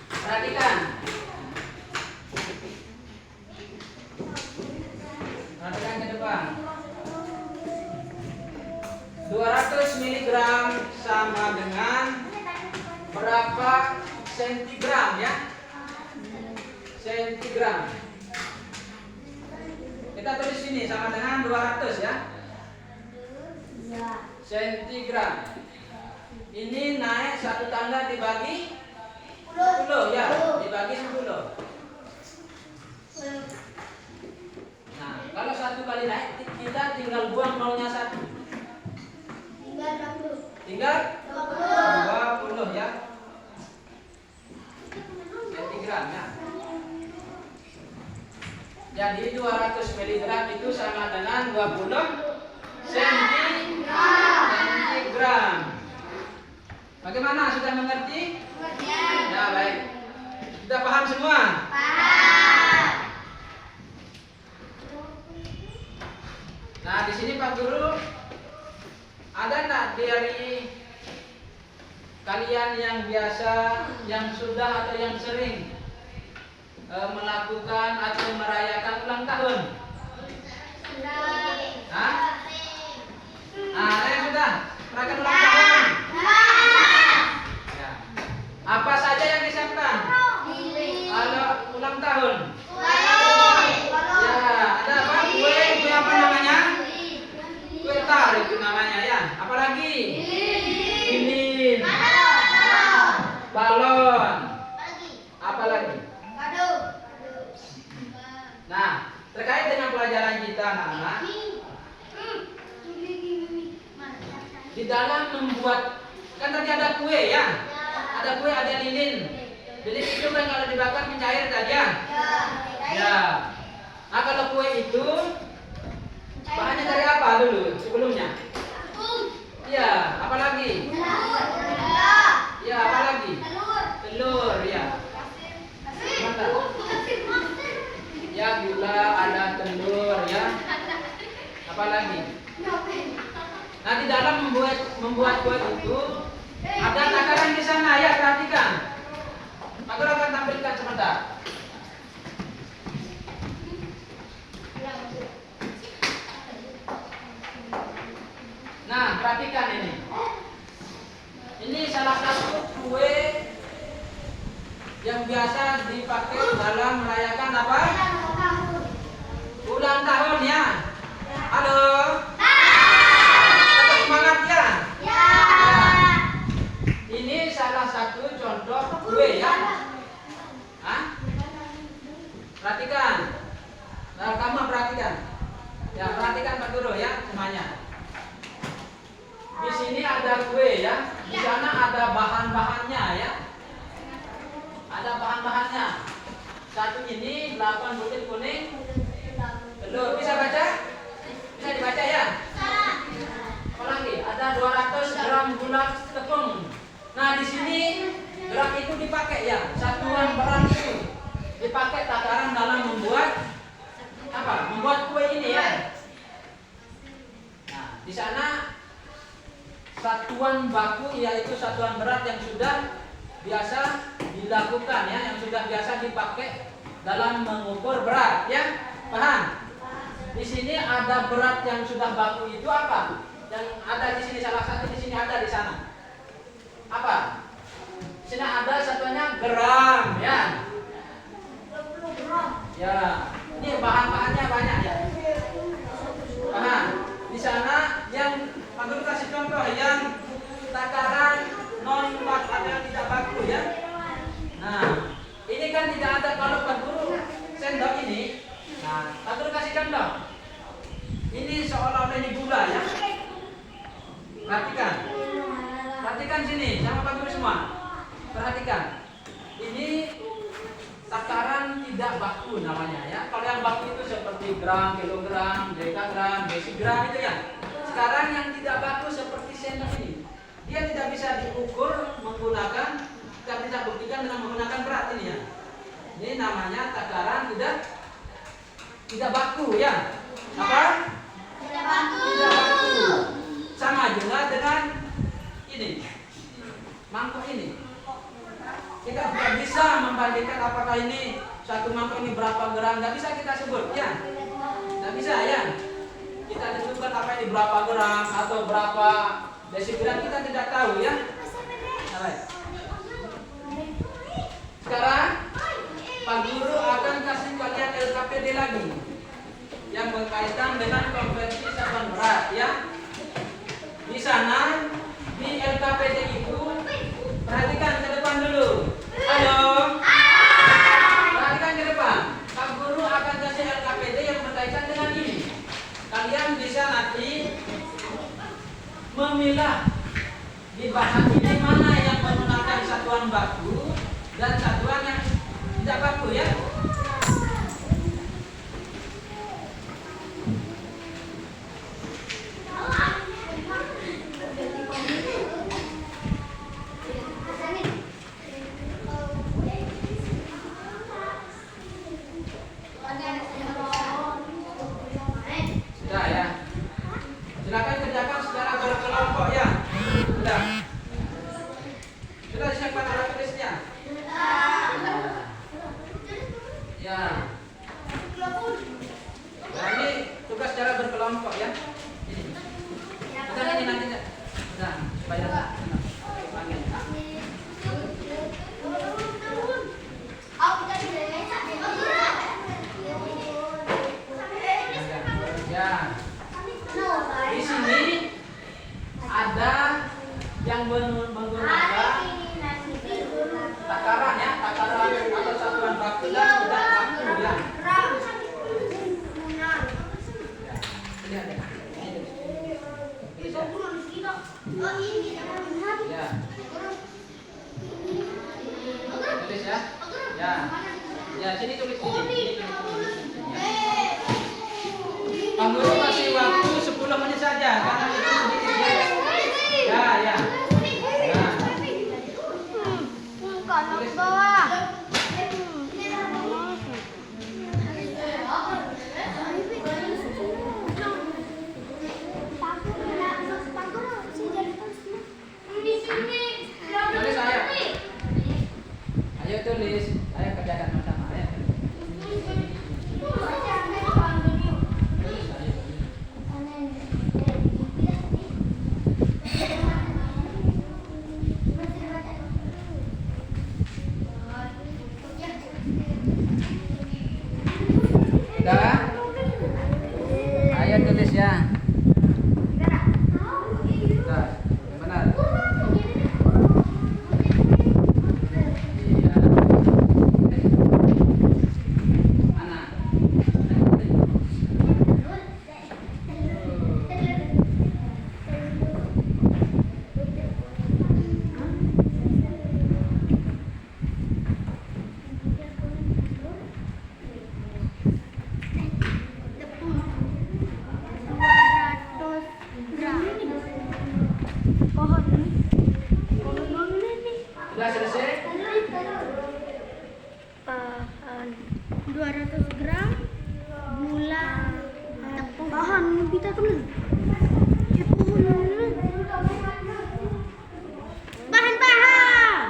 Perhatikan. Perhatikan ke depan. 200 mg sama dengan berapa sentigram ya? Sentigram. Kita tulis sini sama dengan 200 ya. Sentigram. Ini naik 1 tangga dibagi 10 ya, dibagi 10. Nah, kalau 1 kali naik kita tinggal buang nolnya 1. Tinggal 20 ya. Sentigram ya. Jadi 200 mg itu sama dengan 20 sentigram. Bagaimana? Sudah mengerti? Ya, baik. Sudah paham semua? Paham. Nah, di sini Pak Guru ada enggak dari kalian yang biasa, yang sudah atau yang sering melakukan atau merayakan ulang tahun? Hah? Nah, ada yang sudah merayakan ulang tahun? Ya. Apa saja yang disiapkan? Kalau ulang tahun? balon. Lagi. Apa lagi? Kado. Nah, terkait dengan pelajaran kita anak-anak, di dalam membuat, kan tadi ada kue ya, ada kue, ada lilin. Lilin itu kan kalau dibakar mencair saja. Ya. Nah, kalau kue itu bahannya dari apa dulu sebelumnya? Ya, apa lagi? Ya, apa lagi? Telur, ya. Mantap. Ya, gula, ada telur, ya. Apa lagi? Nah, di dalam membuat kue itu ada takaran di sana, ya, perhatikan. Aku akan tampilkan sebentar. Nah, perhatikan ini. Ini salah satu kue yang biasa dipakai dalam merayakan apa? Ulang tahun ya. Halo. Tetap semangat ya. Ini salah satu contoh kue ya. Hah? Perhatikan. Nah, kamu perhatikan. Ya, perhatikan Pak Guru ya semuanya. Di sini ada kue ya. Di sana ada bahan-bahannya ya. Ada bahan-bahannya. Satu ini 8 butir kuning, telur. Bisa baca? Bisa dibaca ya? Apalagi ada 200 gram gula tepung. Nah, di sini gram itu dipakai ya. Satuan berat itu dipakai takaran dalam membuat apa? Membuat kue ini ya. Nah, di sana satuan baku yaitu satuan berat yang sudah biasa dilakukan ya, yang sudah biasa dipakai dalam mengukur berat ya. Paham? Di sini ada berat yang sudah baku itu apa? Yang ada di sini salah satu, di sini ada di sana. Apa? Di sini ada satuannya gram ya. Ya, ini bahan-bahannya banyak ya. Paham? Di sana yang Pak Guru kasih contoh yang takaran non baku atau yang tidak baku ya. Nah, ini kan tidak ada kalau Pak Guru sendok ini. Nah, Pak Guru kasih contoh. Ini seolah-olah ini gula ya. Perhatikan. Perhatikan sini sama Pak Guru semua. Perhatikan. Ini takaran tidak baku namanya ya. Kalau yang baku itu seperti gram, kilogram, dekagram, desigram itu ya. Sekarang yang tidak baku seperti sendok ini, dia tidak bisa diukur menggunakan, kita bisa buktikan dengan menggunakan berat ini ya. Ini namanya takaran tidak baku ya. Apa? Tidak baku. Tidak baku. Sama juga dengan ini, mangkuk ini. Kita tidak bisa membandingkan apakah ini satu mangkuk ini berapa gram, tidak bisa kita sebut ya. Tidak bisa ya. Kita tentukan apa ini berapa gram atau berapa desigram, kita tidak tahu ya. Sekarang Pak Guru akan kasih kalian LKPD lagi yang berkaitan dengan konversi satuan berat ya. Di sana di LKPD itu perhatikan ke depan dulu. Halo. Perhatikan ke depan. Pak Guru akan kasih LKPD yang berkaitan dengan ini. Kalian bisa nanti memilah di bahan ini mana yang menggunakan satuan baku dan satuan yang tidak baku ya. Sudah ya. Silakan kerjakan secara berkelompok ya. Sudah. Sudah disiapkan alat tulisnya? Ya. Nah, ini tugas secara berkelompok ya. Ini. Bukan ini nanti. Nah, supaya panggil. Ya. Di sini ada yang menggunakan Ya. Tulis ya. Ya. Ya, sini tulis sini. Pak Guru kasih waktu 10 menit saja karena itu sedikit. Ya, ya. Nah. Tulis. Tulis ayo. Ayo tulis. Ayo kerjakan bersama. Ayo. Tulis ayo. Sudah? Ayo tulis ya. Sudah. Benar. Iya. Mana? Sudah selesai? 200 gram gula tepung bahan kita tuh bahan-bahan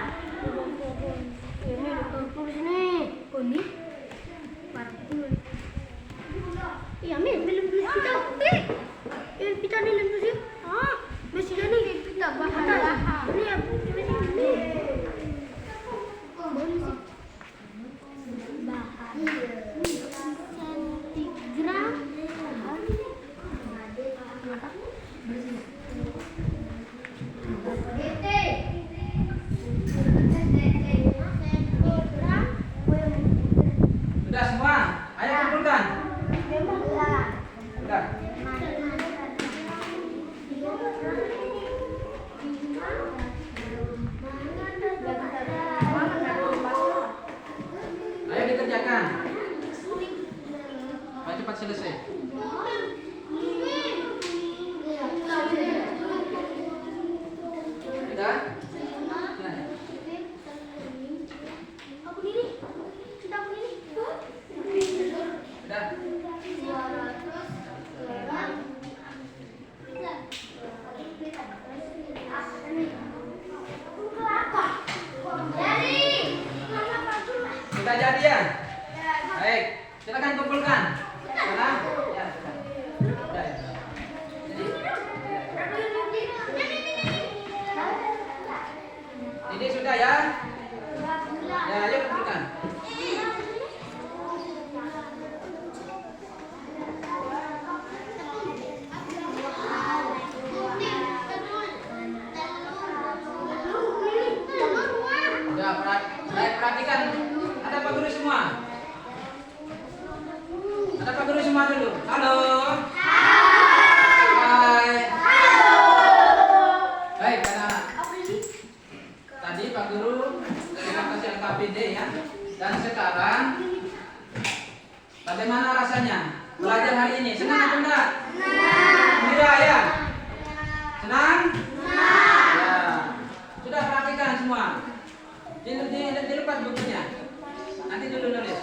ini tulis nih ini parfum iya belum tulis kita kita nih belum tulis masih nih kita bahan-bahan ini ya ini sentigram Sudah semua? Ayo kumpulkan. Sudah. Ayo dikerjakan. Ayo cepat selesai. Sudah? Sudah. Sudah jadi ya? Baik, silakan kumpulkan. Sana? Ya, sudah. Sudah ya. Ini sudah ya? Ya, ayo kumpulkan. Sudah, baik, perhatikan. Ada Pak Guru semua? Ada Pak Guru semua dulu. Halo. Hai. Baik, anak-anak. Tadi Pak Guru terima kasih LKPD ya. Dan sekarang bagaimana rasanya belajar hari ini? Senang atau enggak? Gembira ya? Senang? Ya. Sudah perhatikan semua. Dilepas bukunya. Nanti dulu nulis.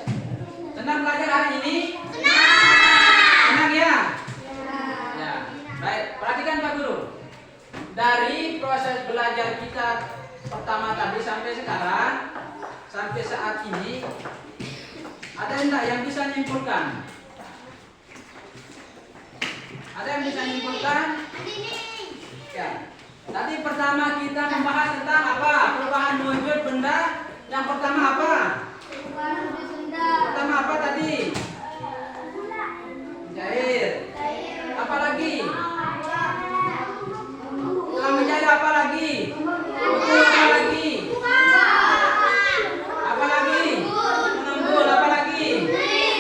Senang belajar hari ini? Senang ya? Ya. Baik, perhatikan Pak Guru. Dari proses belajar kita pertama tadi sampai sekarang, sampai saat ini, ada enggak yang bisa nyimpulkan? Ada yang bisa nyimpulkan? Ya. Tadi pertama kita membahas tentang apa? Perubahan wujud benda. Yang pertama apa? Pertama apa tadi? Mencair. Apa lagi? Setelah mencair apa lagi? Betul, apa lagi? Apa lagi? Menembul, apa lagi?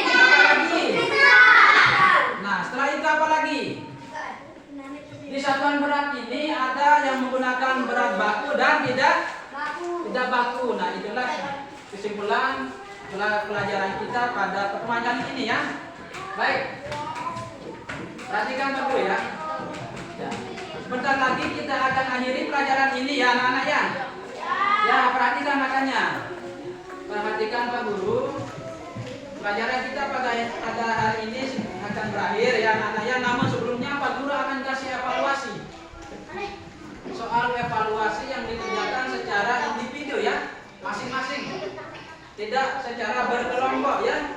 Apa lagi? Nah, setelah itu apa lagi? Di satuan berat ini ada yang menggunakan berat baku dan tidak baku. Nah, itulah kesimpulan pelajaran kita pada pertemuan kali ini ya. Baik. Perhatikan dulu ya. Sebentar lagi kita akan akhiri pelajaran ini ya anak-anak ya. Ya, perhatikan makanya. Perhatikan Pak Guru. Pelajaran kita pada hari ini akan berakhir ya anak-anak ya. Namun sebelumnya Pak Guru akan kasih evaluasi. Soal evaluasi yang dikerjakan secara individu ya, masing-masing. Tidak secara berkelompok ya.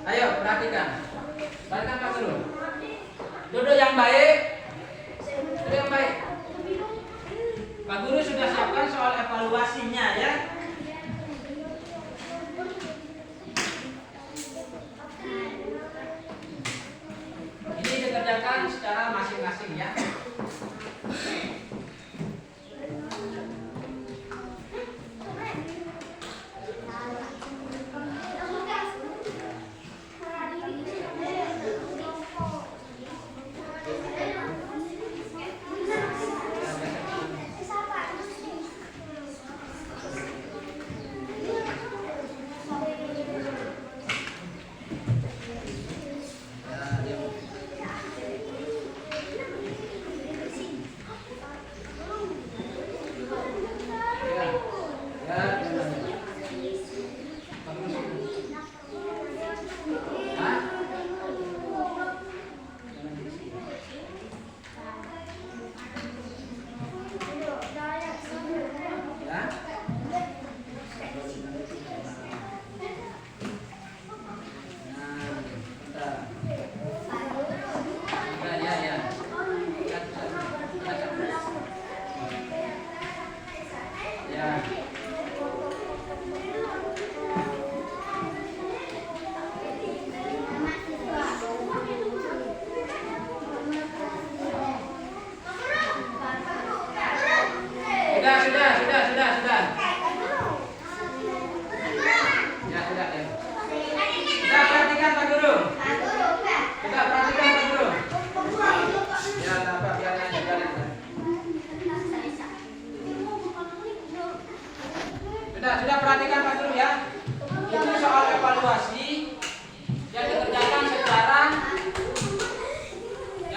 Ayo perhatikan. Perhatikan Pak Guru. Duduk yang baik. Duduk yang baik. Pak Guru sudah siapkan soal evaluasinya ya. Ini dikerjakan secara masing-masing ya. Sudah perhatikan Pak Guru ya. Itu soal evaluasi yang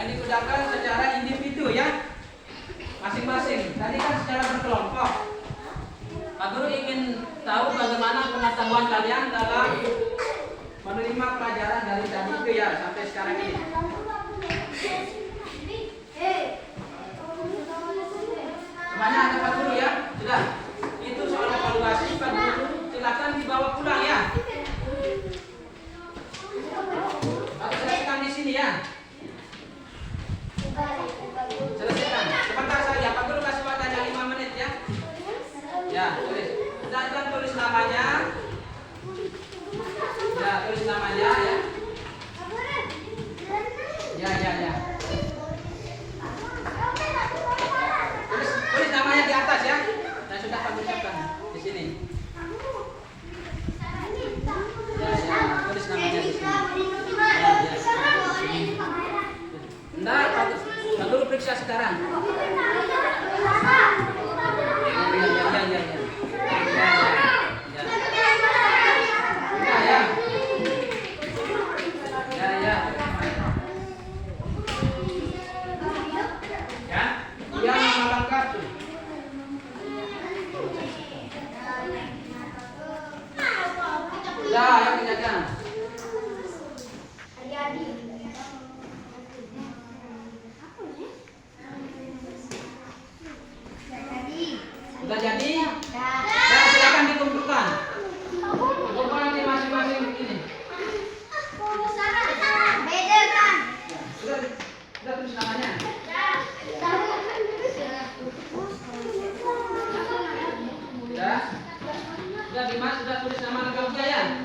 dikerjakan secara individu ya. Masing-masing. Tadi kan secara berkelompok. Pak Guru ingin tahu bagaimana pengetahuan kalian dalam menerima pelajaran dari tadi itu ya sampai sekarang ini. Semuanya ada Pak Guru ya? Sudah. Itu soal evaluasi Pak Guru silakan dibawa pulang ya. Atau selesaikan di sini ya. Selesaikan. Sebentar saja Pak Guru kasih waktunya 5 menit ya. Ya, tulis. Dan tulis namanya. Ya, tulis namanya ya. Ya. Tulis namanya di atas ya. Saya sudah ucapkan di sini. Ya, tulis namanya di sini. Enggak, Pak Guru periksa sekarang. Sudah jadi? Ya, silakan dikumpulkan. Kumpulkan nanti masing-masing begini. Sudah tulis namanya. Sudah Dimas, sudah tulis nama lengkap ya?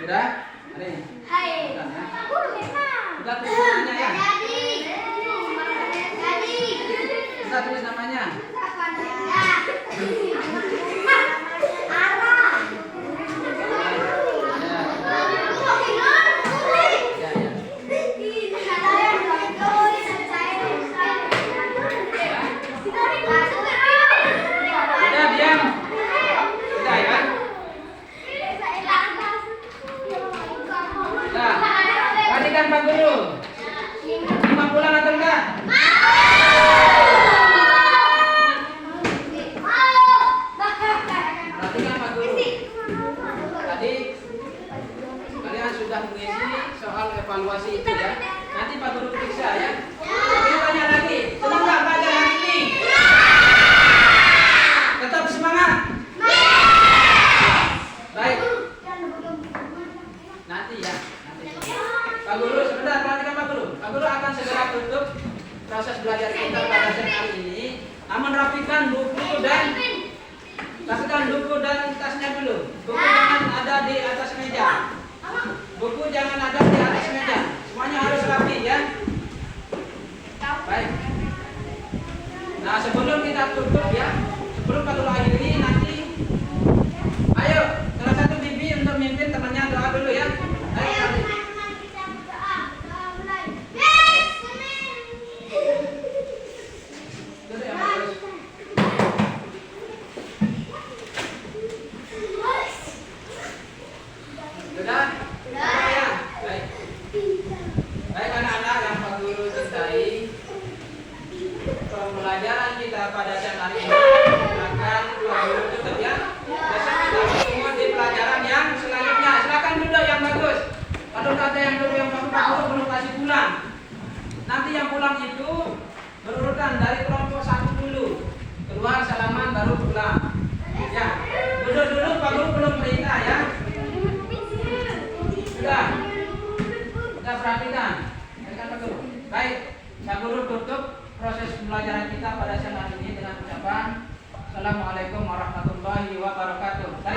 Sudah? Ini. Sudah tulis namanya ya? Sudah tulis namanya. semuanya? Ya, ya. Udah diam. Udah ya. Udah. Perhatikan Pak Guru. Mau pulang atau enggak? Perhatikan Pak Guru. Tadi kalian sudah mengisi soal evaluasi itu ya. Nanti Pak Guru periksa ya. Oke, tanya lagi. Senang nggak belajar hari ini? Tetap semangat. Baik. Nanti ya. Nanti. Pak Guru sebentar, perhatikan Pak Guru. Pak Guru akan segera tutup proses belajar kita pada siang hari ini. Namun rapikan buku dan kasihkan buku dan tasnya dulu. Buku jangan ada di atas meja. Buku jangan ada di atas meja. Semuanya harus rapi ya. Baik. Nah, sebelum kita tutup ya, sebelum Pak Guru akhiri nanti, ayo salah satu bibi untuk mimpin temannya doa dulu ya. Ayo. Duduk ya, Pak Guru. Sudah? Sudah ya? Baik. Baik anak-anak yang Pak Guru cintai, pembelajaran kita pada siang hari ini akan Pak Guru tutup ya. Besok kita bertemu di pelajaran yang selanjutnya. Silakan duduk yang bagus. Kalau ada yang dulu yang bagus, Pak Guru belum kasih pulang. Nanti yang pulang itu berurutan dari kelompok 1 dulu. Keluar salaman baru pulang. Ya, duduk dulu, Pak Guru belum perintah ya. Sudah. Sudah perhatikan. Perhatikan Pak Guru. Baik, Pak Guru tutup proses pembelajaran kita pada siang hari ini dengan ucapan Assalamualaikum warahmatullahi wabarakatuh. Dari